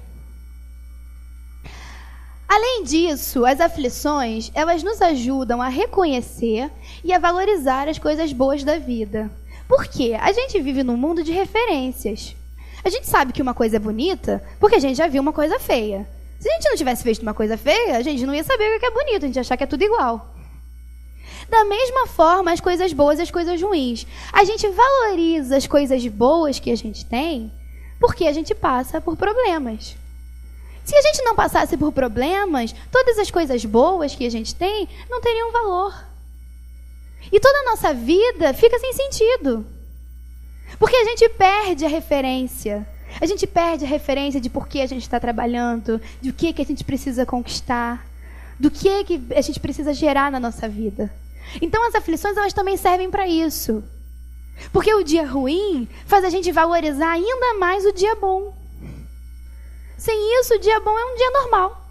Além disso, as aflições, elas nos ajudam a reconhecer e a valorizar as coisas boas da vida. Por quê? A gente vive num mundo de referências. A gente sabe que uma coisa é bonita porque a gente já viu uma coisa feia. Se a gente não tivesse visto uma coisa feia, a gente não ia saber o que é bonito, a gente ia achar que é tudo igual. Da mesma forma, as coisas boas e as coisas ruins. A gente valoriza as coisas boas que a gente tem porque a gente passa por problemas. Se a gente não passasse por problemas, todas as coisas boas que a gente tem não teriam valor. E toda a nossa vida fica sem sentido. Porque a gente perde a referência. A gente perde a referência de por que a gente está trabalhando, de o que a gente precisa conquistar, do que a gente precisa gerar na nossa vida. Então as aflições, elas também servem para isso. Porque o dia ruim faz a gente valorizar ainda mais o dia bom. Sem isso, o dia bom é um dia normal.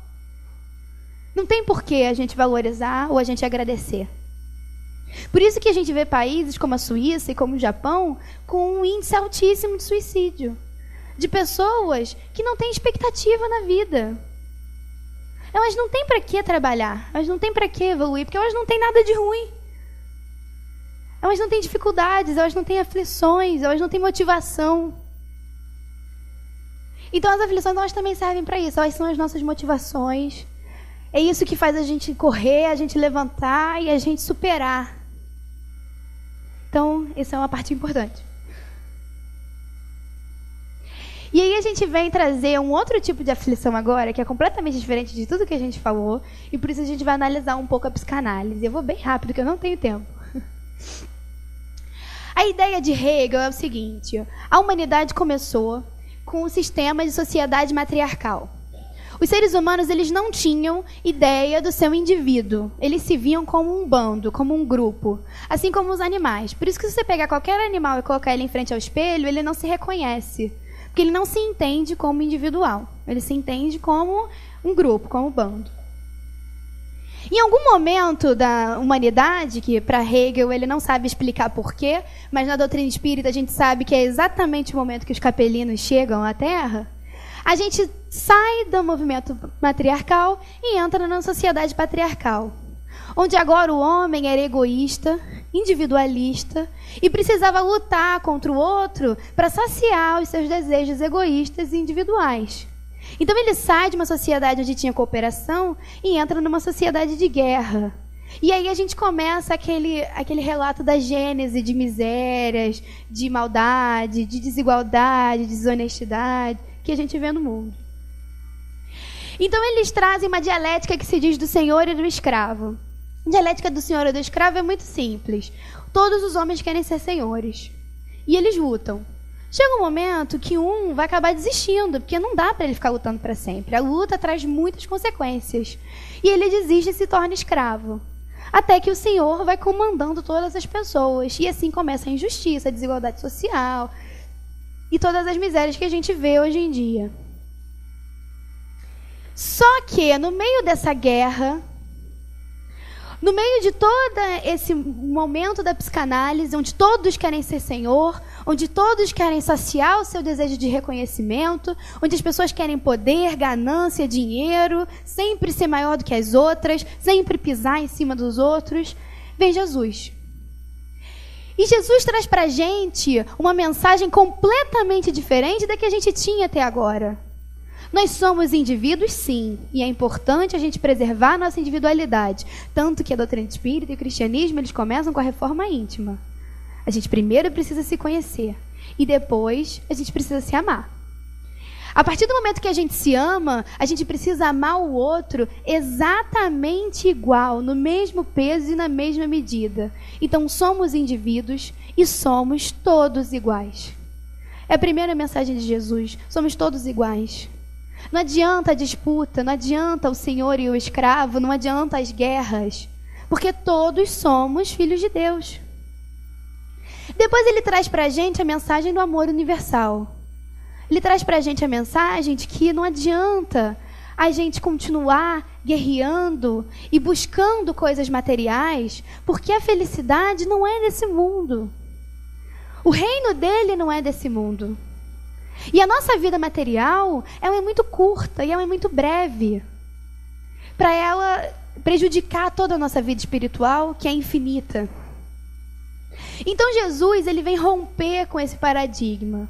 Não tem por que a gente valorizar ou a gente agradecer. Por isso que a gente vê países como a Suíça e como o Japão com um índice altíssimo de suicídio. De pessoas que não têm expectativa na vida. Elas não têm para que trabalhar. Elas não têm para que evoluir, porque elas não têm nada de ruim. Elas não têm dificuldades, elas não têm aflições, elas não têm motivação. Então as aflições, elas também servem para isso. Elas são as nossas motivações. É isso que faz a gente correr, a gente levantar e a gente superar. Então, essa é uma parte importante. E aí a gente vem trazer um outro tipo de aflição agora, que é completamente diferente de tudo que a gente falou, e por isso a gente vai analisar um pouco a psicanálise. Eu vou bem rápido, porque eu não tenho tempo. A ideia de Hegel é o seguinte: a humanidade começou com um sistema de sociedade matriarcal. Os seres humanos, eles não tinham ideia do seu indivíduo. Eles se viam como um bando, como um grupo. Assim como os animais. Por isso que se você pegar qualquer animal e colocar ele em frente ao espelho, ele não se reconhece. Porque ele não se entende como individual. Ele se entende como um grupo, como um bando. Em algum momento da humanidade, que para Hegel ele não sabe explicar porquê, mas na doutrina espírita a gente sabe que é exatamente o momento que os capelinos chegam à Terra, a gente sai do movimento matriarcal e entra na sociedade patriarcal, onde agora o homem era egoísta, individualista e precisava lutar contra o outro para saciar os seus desejos egoístas e individuais. Então ele sai de uma sociedade onde tinha cooperação e entra numa sociedade de guerra. E aí a gente começa aquele relato da gênese de misérias, de maldade, de desigualdade, de desonestidade que a gente vê no mundo. Então eles trazem uma dialética que se diz do senhor e do escravo. A dialética do senhor e do escravo é muito simples. Todos os homens querem ser senhores. E eles lutam. Chega um momento que um vai acabar desistindo, porque não dá para ele ficar lutando para sempre. A luta traz muitas consequências. E ele desiste e se torna escravo. Até que o senhor vai comandando todas as pessoas. E assim começa a injustiça, a desigualdade social e todas as misérias que a gente vê hoje em dia. Só que, no meio dessa guerra, no meio de todo esse momento da psicanálise, onde todos querem ser senhor, onde todos querem saciar o seu desejo de reconhecimento, onde as pessoas querem poder, ganância, dinheiro, sempre ser maior do que as outras, sempre pisar em cima dos outros, vem Jesus. E Jesus traz pra gente uma mensagem completamente diferente da que a gente tinha até agora. Nós somos indivíduos, sim, e é importante a gente preservar a nossa individualidade. Tanto que a doutrina espírita e o cristianismo, eles começam com a reforma íntima. A gente primeiro precisa se conhecer e depois a gente precisa se amar. A partir do momento que a gente se ama, a gente precisa amar o outro exatamente igual, no mesmo peso e na mesma medida. Então somos indivíduos e somos todos iguais. É a primeira mensagem de Jesus, somos todos iguais. Não adianta a disputa, não adianta o senhor e o escravo, não adianta as guerras, porque todos somos filhos de Deus. Depois ele traz pra gente a mensagem do amor universal. Ele traz pra gente a mensagem de que não adianta a gente continuar guerreando e buscando coisas materiais, porque a felicidade não é desse mundo. O reino dele não é desse mundo. E a nossa vida material, ela é muito curta e ela é muito breve, para ela prejudicar toda a nossa vida espiritual, que é infinita. Então Jesus, ele vem romper com esse paradigma.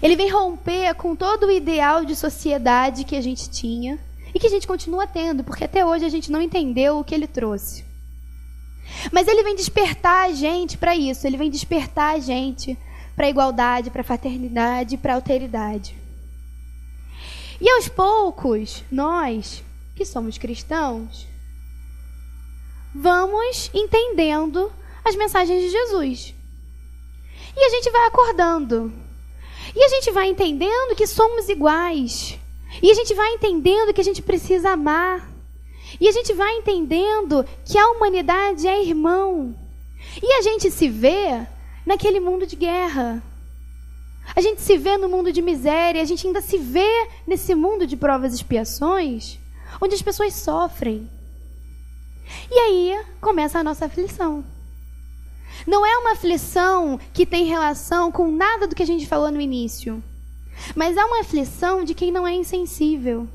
Ele vem romper com todo o ideal de sociedade que a gente tinha e que a gente continua tendo, porque até hoje a gente não entendeu o que ele trouxe. Mas ele vem despertar a gente para isso, ele vem despertar a gente para a igualdade, para a fraternidade, para a alteridade. E aos poucos, nós, que somos cristãos, vamos entendendo as mensagens de Jesus. E a gente vai acordando. E a gente vai entendendo que somos iguais. E a gente vai entendendo que a gente precisa amar. E a gente vai entendendo que a humanidade é irmão. E a gente se vê naquele mundo de guerra. A gente se vê no mundo de miséria, a gente ainda se vê nesse mundo de provas e expiações, onde as pessoas sofrem. E aí começa a nossa aflição. Não é uma aflição que tem relação com nada do que a gente falou no início, mas é uma aflição de quem não é insensível.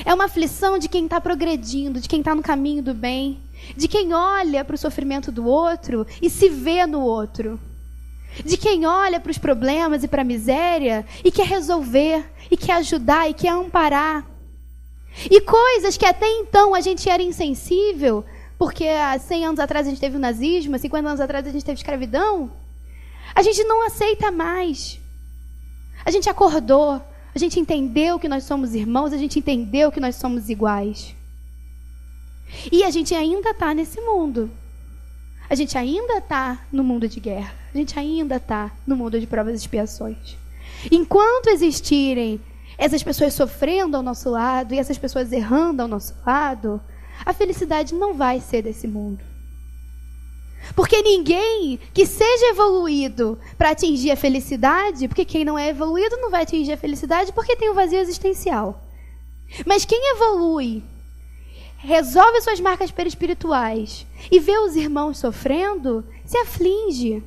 É uma aflição de quem está progredindo, de quem está no caminho do bem, de quem olha para o sofrimento do outro e se vê no outro. De quem olha para os problemas e para a miséria e quer resolver, e quer ajudar, e quer amparar. E coisas que até então a gente era insensível, porque há 100 anos atrás a gente teve o nazismo, há 50 anos atrás a gente teve escravidão, a gente não aceita mais. A gente acordou, a gente entendeu que nós somos irmãos, a gente entendeu que nós somos iguais. E a gente ainda está nesse mundo. A gente ainda está no mundo de guerra. A gente ainda está no mundo de provas e expiações. Enquanto existirem essas pessoas sofrendo ao nosso lado e essas pessoas errando ao nosso lado, a felicidade não vai ser desse mundo. Porque ninguém que seja evoluído para atingir a felicidade, porque quem não é evoluído não vai atingir a felicidade porque tem um vazio existencial. Mas quem evolui, resolve suas marcas perispirituais e vê os irmãos sofrendo, se aflige.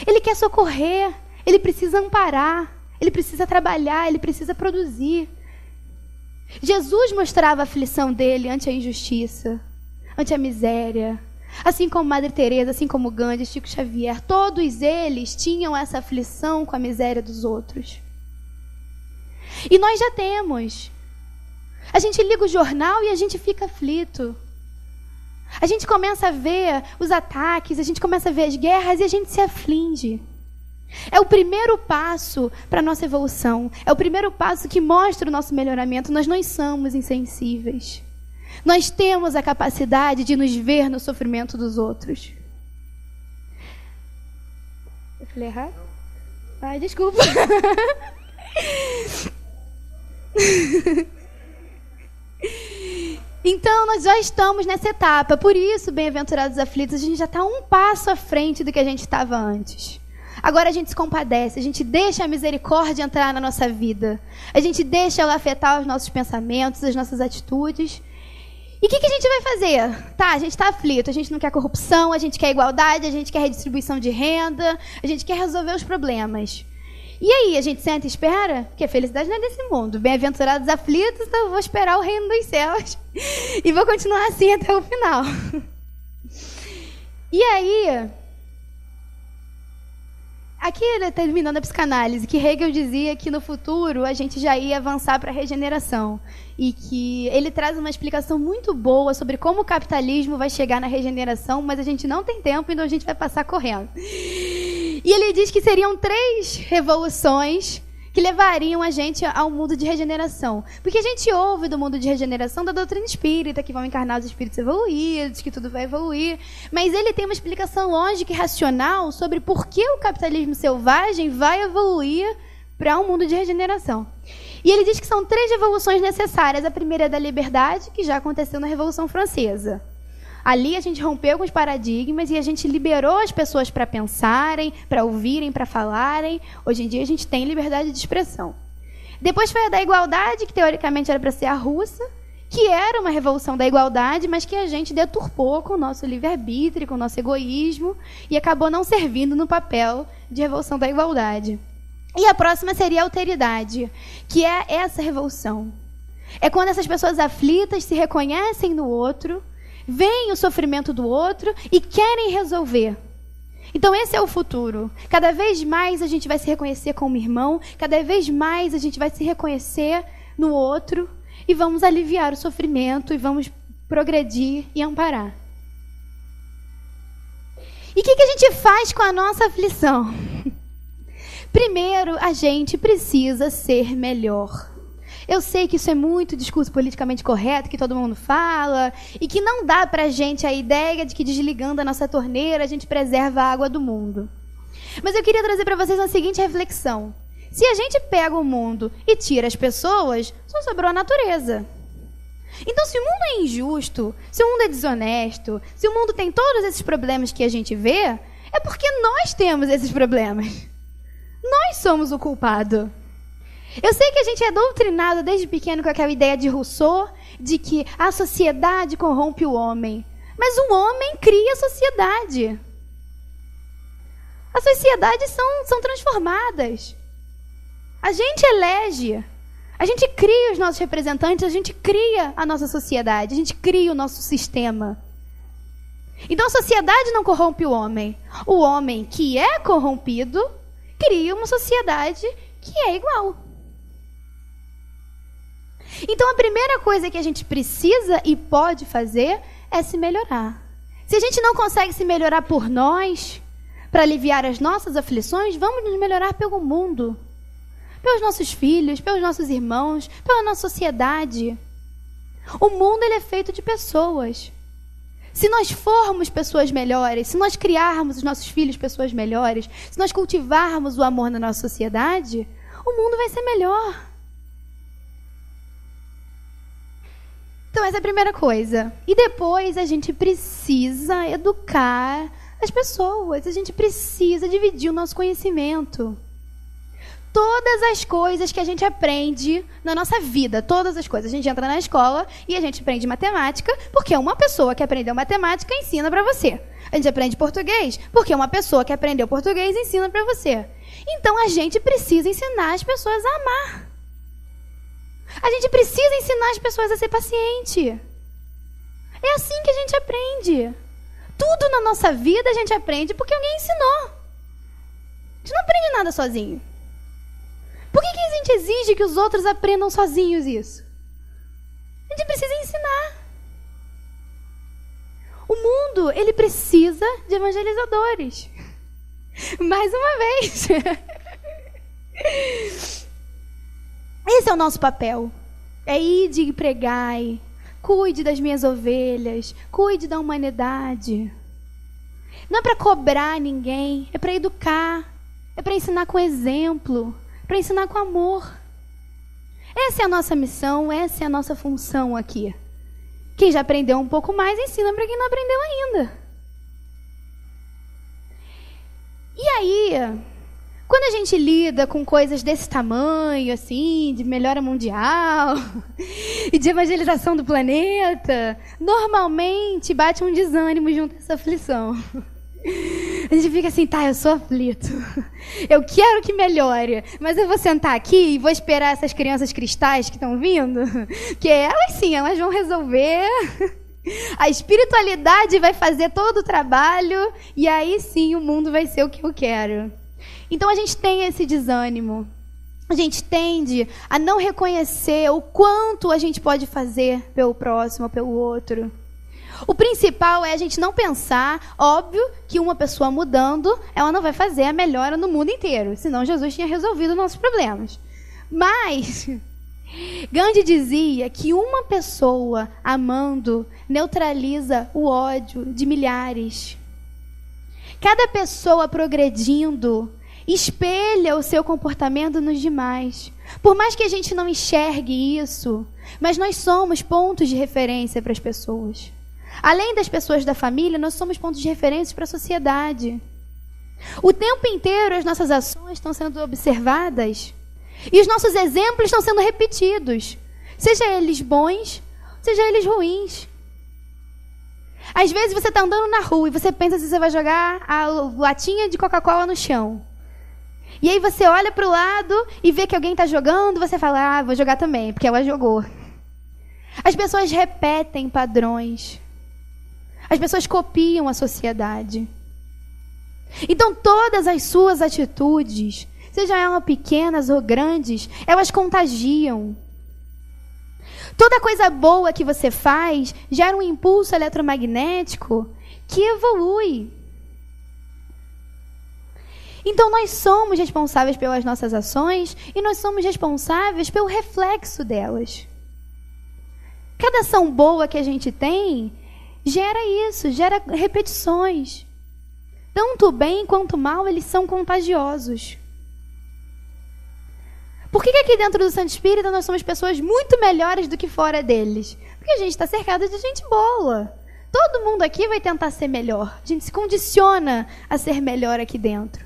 Ele quer socorrer, ele precisa amparar, ele precisa trabalhar, ele precisa produzir. Jesus mostrava a aflição dele ante a injustiça, ante a miséria. Assim como Madre Teresa, assim como Gandhi, Chico Xavier, todos eles tinham essa aflição com a miséria dos outros. E nós já temos. A gente liga o jornal e a gente fica aflito. A gente começa a ver os ataques, a gente começa a ver as guerras e a gente se aflige. É o primeiro passo para a nossa evolução. É o primeiro passo que mostra o nosso melhoramento. Nós não somos insensíveis. Nós temos a capacidade de nos ver no sofrimento dos outros. Eu falei errado? Ai, desculpa. Então, nós já estamos nessa etapa. Por isso, bem-aventurados aflitos, a gente já está um passo à frente do que a gente estava antes. Agora a gente se compadece, a gente deixa a misericórdia entrar na nossa vida. A gente deixa ela afetar os nossos pensamentos, as nossas atitudes. E o que a gente vai fazer? Tá, a gente está aflito, a gente não quer corrupção, a gente quer igualdade, a gente quer redistribuição de renda, a gente quer resolver os problemas. E aí, a gente senta e espera? Porque a felicidade não é desse mundo. Bem-aventurados aflitos, então eu vou esperar o reino dos céus. E vou continuar assim até o final. E aí, aqui terminando a psicanálise, que Hegel dizia que no futuro a gente já ia avançar para a regeneração. E que ele traz uma explicação muito boa sobre como o capitalismo vai chegar na regeneração, mas a gente não tem tempo, então a gente vai passar correndo. E ele diz que seriam 3 revoluções que levariam a gente ao mundo de regeneração. Porque a gente ouve do mundo de regeneração da doutrina espírita, que vão encarnar os espíritos evoluídos, que tudo vai evoluir. Mas ele tem uma explicação lógica e racional sobre por que o capitalismo selvagem vai evoluir para um mundo de regeneração. E ele diz que são 3 revoluções necessárias. A primeira é da liberdade, que já aconteceu na Revolução Francesa. Ali a gente rompeu com os paradigmas e a gente liberou as pessoas para pensarem, para ouvirem, para falarem. Hoje em dia a gente tem liberdade de expressão. Depois foi a da igualdade, que teoricamente era para ser a russa, que era uma revolução da igualdade, mas que a gente deturpou com o nosso livre-arbítrio, com o nosso egoísmo, e acabou não servindo no papel de revolução da igualdade. E a próxima seria a alteridade, que é essa revolução. É quando essas pessoas aflitas se reconhecem no outro, veem o sofrimento do outro e querem resolver. Então esse é o futuro. Cada vez mais a gente vai se reconhecer como irmão, cada vez mais a gente vai se reconhecer no outro e vamos aliviar o sofrimento e vamos progredir e amparar. E o que a gente faz com a nossa aflição? Primeiro, a gente precisa ser melhor. Eu sei que isso é muito discurso politicamente correto, que todo mundo fala, e que não dá pra gente a ideia de que desligando a nossa torneira a gente preserva a água do mundo. Mas eu queria trazer para vocês uma seguinte reflexão. Se a gente pega o mundo e tira as pessoas, só sobrou a natureza. Então, se o mundo é injusto, se o mundo é desonesto, se o mundo tem todos esses problemas que a gente vê, é porque nós temos esses problemas. Nós somos o culpado. Eu sei que a gente é doutrinado desde pequeno com aquela ideia de Rousseau, de que a sociedade corrompe o homem. Mas o homem cria a sociedade. As sociedades são transformadas. A gente elege, a gente cria os nossos representantes, a gente cria a nossa sociedade, a gente cria o nosso sistema. Então a sociedade não corrompe o homem. O homem que é corrompido cria uma sociedade que é igual. Então a primeira coisa que a gente precisa e pode fazer é se melhorar. Se a gente não consegue se melhorar por nós, para aliviar as nossas aflições, vamos nos melhorar pelo mundo. Pelos nossos filhos, pelos nossos irmãos, pela nossa sociedade. O mundo ele é feito de pessoas. Se nós formos pessoas melhores, se nós criarmos os nossos filhos pessoas melhores, se nós cultivarmos o amor na nossa sociedade, o mundo vai ser melhor. Então essa é a primeira coisa. E depois a gente precisa educar as pessoas, a gente precisa dividir o nosso conhecimento. Todas as coisas que a gente aprende na nossa vida, todas as coisas. A gente entra na escola e a gente aprende matemática, porque uma pessoa que aprendeu matemática ensina para você. A gente aprende português, porque uma pessoa que aprendeu português ensina para você. Então a gente precisa ensinar as pessoas a amar. A gente precisa ensinar as pessoas a ser paciente. É assim que a gente aprende. Tudo na nossa vida a gente aprende porque alguém ensinou. A gente não aprende nada sozinho. Por que a gente exige que os outros aprendam sozinhos isso? A gente precisa ensinar. O mundo, ele precisa de evangelizadores. Mais uma vez. Esse é o nosso papel. É ir e pregai. Cuide das minhas ovelhas. Cuide da humanidade. Não é para cobrar ninguém. É para educar. É para ensinar com exemplo. Para ensinar com amor. Essa é a nossa missão. Essa é a nossa função aqui. Quem já aprendeu um pouco mais, ensina para quem não aprendeu ainda. E aí, Quando a gente lida com coisas desse tamanho, assim, de melhora mundial e de evangelização do planeta, normalmente bate um desânimo junto a essa aflição. A gente fica assim, tá, eu sou aflito. Eu quero que melhore, mas eu vou sentar aqui e vou esperar essas crianças cristais que estão vindo, que elas sim, elas vão resolver. A espiritualidade vai fazer todo o trabalho e aí sim o mundo vai ser o que eu quero. Então a gente tem esse desânimo. A gente tende a não reconhecer o quanto a gente pode fazer pelo próximo, pelo outro. O principal é a gente não pensar, óbvio, que uma pessoa mudando, ela não vai fazer a melhora no mundo inteiro. Senão Jesus tinha resolvido os nossos problemas. Mas Gandhi dizia que uma pessoa amando neutraliza o ódio de milhares. Cada pessoa progredindo espelha o seu comportamento nos demais. Por mais que a gente não enxergue isso, mas nós somos pontos de referência para as pessoas. Além das pessoas da família, nós somos pontos de referência para a sociedade. O tempo inteiro as nossas ações estão sendo observadas e os nossos exemplos estão sendo repetidos, seja eles bons, seja eles ruins. Às vezes você está andando na rua e você pensa se você vai jogar a latinha de Coca-Cola no chão. E aí você olha para o lado e vê que alguém está jogando, você fala, vou jogar também, porque ela jogou. As pessoas repetem padrões. As pessoas copiam a sociedade. Então todas as suas atitudes, sejam elas pequenas ou grandes, elas contagiam. Toda coisa boa que você faz gera um impulso eletromagnético que evolui. Então nós somos responsáveis pelas nossas ações e nós somos responsáveis pelo reflexo delas. Cada ação boa que a gente tem gera isso, gera repetições. Tanto o bem quanto o mal, eles são contagiosos. Por que aqui dentro do Santo Espírito nós somos pessoas muito melhores do que fora deles? Porque a gente está cercado de gente boa. Todo mundo aqui vai tentar ser melhor. A gente se condiciona a ser melhor aqui dentro.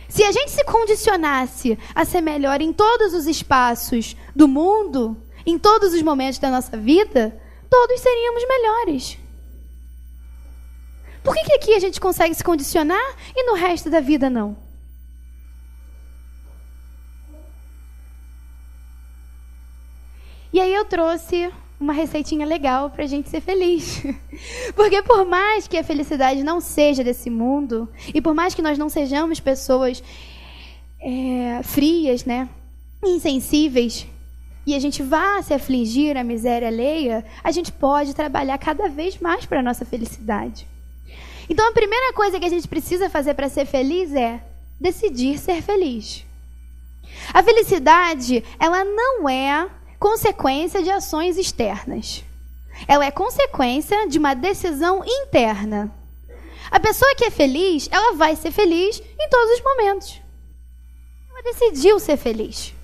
Se a gente se condicionasse a ser melhor em todos os espaços do mundo, em todos os momentos da nossa vida, todos seríamos melhores. Por que aqui a gente consegue se condicionar e no resto da vida não? E aí eu trouxe uma receitinha legal para a gente ser feliz. Porque por mais que a felicidade não seja desse mundo, e por mais que nós não sejamos pessoas frias, né, insensíveis, e a gente vá se afligir à miséria alheia, a gente pode trabalhar cada vez mais para a nossa felicidade. Então a primeira coisa que a gente precisa fazer para ser feliz é decidir ser feliz. A felicidade, ela não é consequência de ações externas. Ela é consequência de uma decisão interna. A pessoa que é feliz, ela vai ser feliz em todos os momentos. Ela decidiu ser feliz.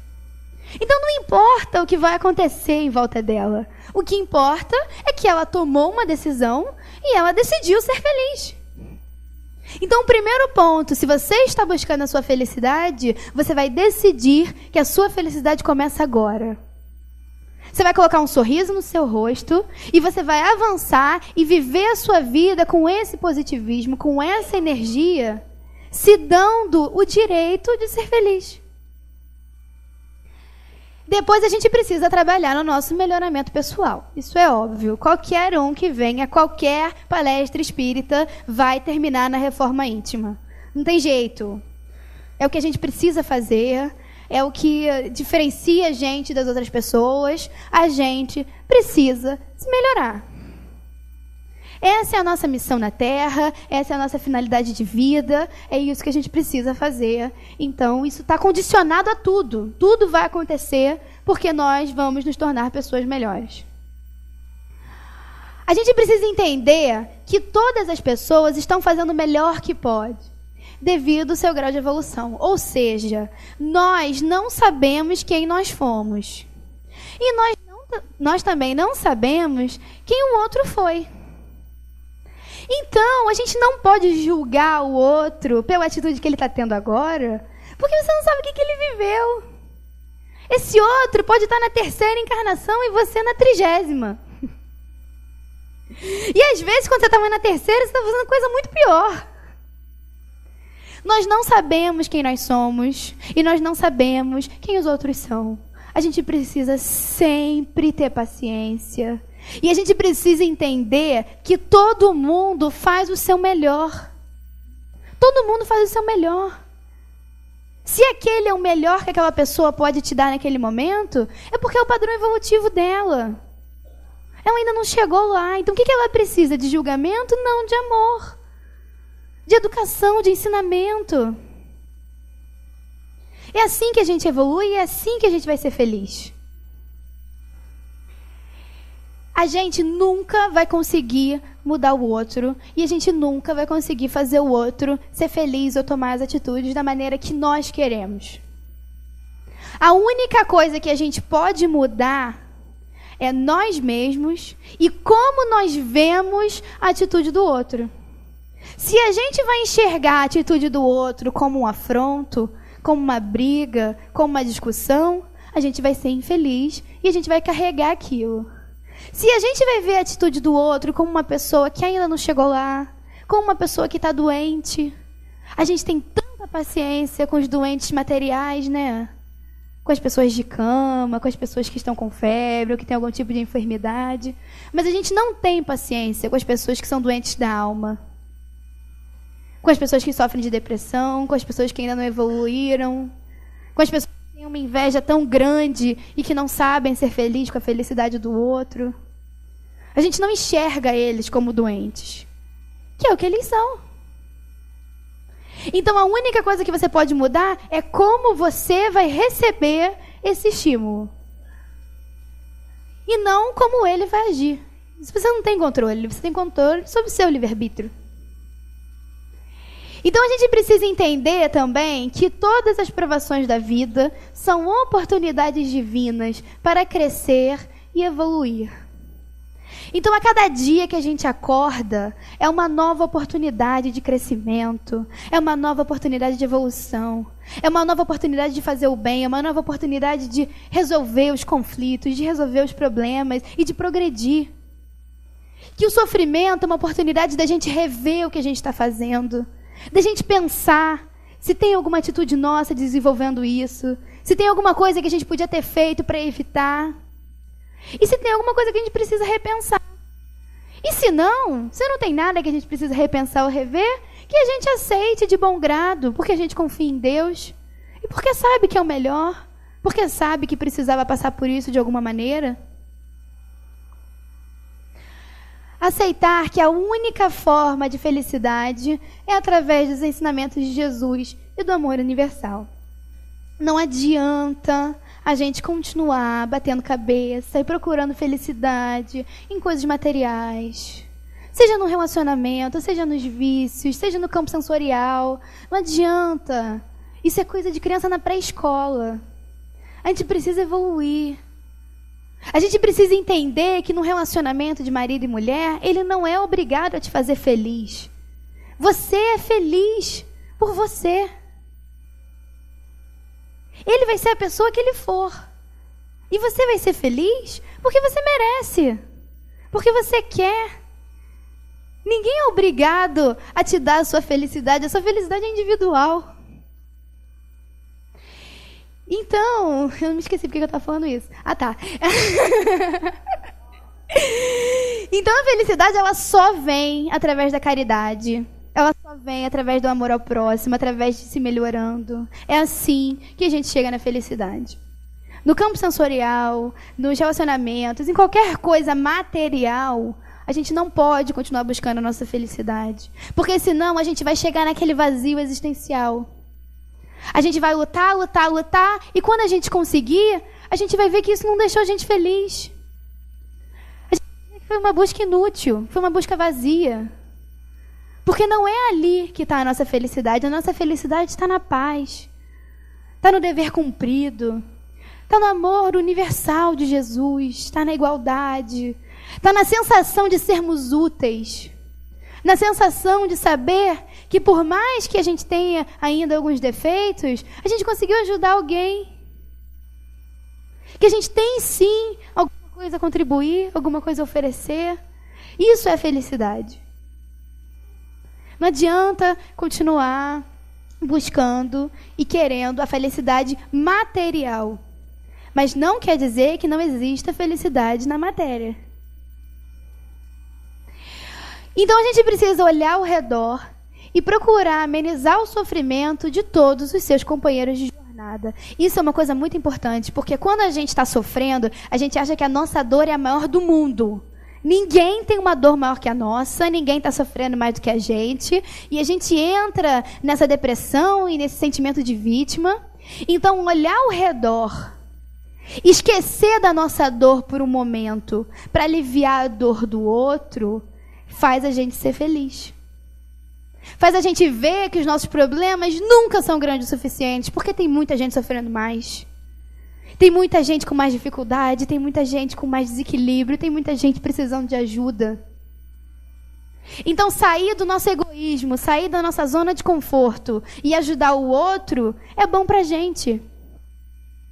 Então não importa o que vai acontecer em volta dela. O que importa é que ela tomou uma decisão e ela decidiu ser feliz. Então, o primeiro ponto, se você está buscando a sua felicidade, você vai decidir que a sua felicidade começa agora. Você vai colocar um sorriso no seu rosto e você vai avançar e viver a sua vida com esse positivismo, com essa energia, se dando o direito de ser feliz. Depois a gente precisa trabalhar no nosso melhoramento pessoal. Isso é óbvio. Qualquer um que venha, qualquer palestra espírita vai terminar na reforma íntima. Não tem jeito. É o que a gente precisa fazer. É o que diferencia a gente das outras pessoas. A gente precisa se melhorar. Essa é a nossa missão na Terra, essa é a nossa finalidade de vida, é isso que a gente precisa fazer. Então, isso está condicionado a tudo. Tudo vai acontecer porque nós vamos nos tornar pessoas melhores. A gente precisa entender que todas as pessoas estão fazendo o melhor que pode, devido ao seu grau de evolução. Ou seja, nós não sabemos quem nós fomos. E nós também não sabemos quem o outro foi. Então, a gente não pode julgar o outro pela atitude que ele está tendo agora, Porque você não sabe o que ele viveu. Esse outro pode estar na 3ª encarnação e você na 30ª. E às vezes, quando você está na 3ª, você está fazendo coisa muito pior. Nós não sabemos quem nós somos e nós não sabemos quem os outros são. A gente precisa sempre ter paciência. E a gente precisa entender que todo mundo faz o seu melhor. Todo mundo faz o seu melhor. Se aquele é o melhor que aquela pessoa pode te dar naquele momento, é porque é o padrão evolutivo dela. Ela ainda não chegou lá. Então o que ela precisa? De julgamento? Não, de amor. De educação, de ensinamento. É assim que a gente evolui e é assim que a gente vai ser feliz. A gente nunca vai conseguir mudar o outro e a gente nunca vai conseguir fazer o outro ser feliz ou tomar as atitudes da maneira que nós queremos. A única coisa que a gente pode mudar é nós mesmos e como nós vemos a atitude do outro. Se a gente vai enxergar a atitude do outro como um afronto, como uma briga, como uma discussão, a gente vai ser infeliz e a gente vai carregar aquilo. Se a gente vai ver a atitude do outro como uma pessoa que ainda não chegou lá, como uma pessoa que está doente, a gente tem tanta paciência com os doentes materiais, né? Com as pessoas de cama, com as pessoas que estão com febre ou que têm algum tipo de enfermidade. Mas a gente não tem paciência com as pessoas que são doentes da alma. Com as pessoas que sofrem de depressão, com as pessoas que ainda não evoluíram, com as pessoas que têm uma inveja tão grande e que não sabem ser felizes com a felicidade do outro. A gente não enxerga eles como doentes, que é o que eles são. Então a única coisa que você pode mudar é como você vai receber esse estímulo. E não como ele vai agir. Você não tem controle, você tem controle sobre o seu livre-arbítrio. Então a gente precisa entender também que todas as provações da vida são oportunidades divinas para crescer e evoluir. Então a cada dia que a gente acorda é uma nova oportunidade de crescimento, é uma nova oportunidade de evolução, é uma nova oportunidade de fazer o bem, é uma nova oportunidade de resolver os conflitos, de resolver os problemas e de progredir. Que o sofrimento é uma oportunidade da gente rever o que a gente está fazendo, da gente pensar se tem alguma atitude nossa desenvolvendo isso, se tem alguma coisa que a gente podia ter feito para evitar, e se tem alguma coisa que a gente precisa repensar. E se não tem nada que a gente precisa repensar ou rever, que a gente aceite de bom grado, porque a gente confia em Deus, e porque sabe que é o melhor, porque sabe que precisava passar por isso de alguma maneira. Aceitar que a única forma de felicidade é através dos ensinamentos de Jesus e do amor universal. Não adianta a gente continuar batendo cabeça e procurando felicidade em coisas materiais. Seja no relacionamento, seja nos vícios, seja no campo sensorial. Não adianta. Isso é coisa de criança na pré-escola. A gente precisa evoluir. A gente precisa entender que no relacionamento de marido e mulher, ele não é obrigado a te fazer feliz. Você é feliz por você. Ele vai ser a pessoa que ele for. E você vai ser feliz porque você merece. Porque você quer. Ninguém é obrigado a te dar a sua felicidade. A sua felicidade é individual. Então, eu me esqueci porque eu estava falando isso. Ah, tá. Então a felicidade, ela só vem através da caridade. Ela só vem através do amor ao próximo, através de se melhorando. É assim que a gente chega na felicidade. No campo sensorial, nos relacionamentos, em qualquer coisa material, a gente não pode continuar buscando a nossa felicidade. Porque senão a gente vai chegar naquele vazio existencial. A gente vai lutar, lutar, lutar, e quando a gente conseguir, a gente vai ver que isso não deixou a gente feliz. Foi uma busca inútil, foi uma busca vazia. Porque não é ali que está a nossa felicidade está na paz, está no dever cumprido, está no amor universal de Jesus, está na igualdade, está na sensação de sermos úteis, Na sensação de saber que por mais que a gente tenha ainda alguns defeitos, a gente conseguiu ajudar alguém. Que a gente tem sim alguma coisa a contribuir, alguma coisa a oferecer. Isso é felicidade. Não adianta continuar buscando e querendo a felicidade material. Mas não quer dizer que não exista felicidade na matéria. Então a gente precisa olhar ao redor e procurar amenizar o sofrimento de todos os seus companheiros de jornada. Isso é uma coisa muito importante, porque quando a gente está sofrendo, a gente acha que a nossa dor é a maior do mundo. Ninguém tem uma dor maior que a nossa, ninguém está sofrendo mais do que a gente, e a gente entra nessa depressão e nesse sentimento de vítima. Então, olhar ao redor, esquecer da nossa dor por um momento, para aliviar a dor do outro, faz a gente ser feliz. Faz a gente ver que os nossos problemas nunca são grandes o suficiente, porque tem muita gente sofrendo mais. Tem muita gente com mais dificuldade, tem muita gente com mais desequilíbrio, tem muita gente precisando de ajuda. Então, sair do nosso egoísmo, sair da nossa zona de conforto e ajudar o outro é bom pra gente.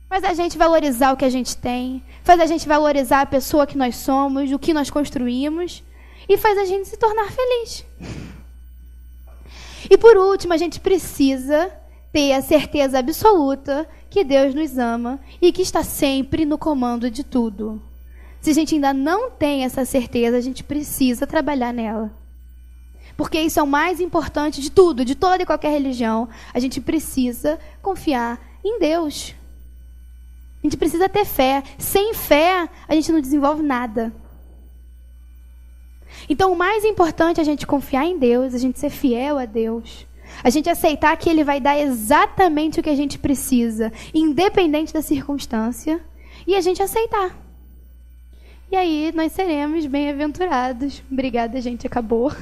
Faz a gente valorizar o que a gente tem, faz a gente valorizar a pessoa que nós somos, o que nós construímos, e faz a gente se tornar feliz. E por último, a gente precisa ter a certeza absoluta que Deus nos ama e que está sempre no comando de tudo. Se a gente ainda não tem essa certeza, a gente precisa trabalhar nela. Porque isso é o mais importante de tudo, de toda e qualquer religião. A gente precisa confiar em Deus. A gente precisa ter fé. Sem fé, a gente não desenvolve nada. Então, o mais importante é a gente confiar em Deus, a gente ser fiel a Deus. A gente aceitar que Ele vai dar exatamente o que a gente precisa, independente da circunstância, e a gente aceitar. E aí nós seremos bem-aventurados. Obrigada, gente. Acabou.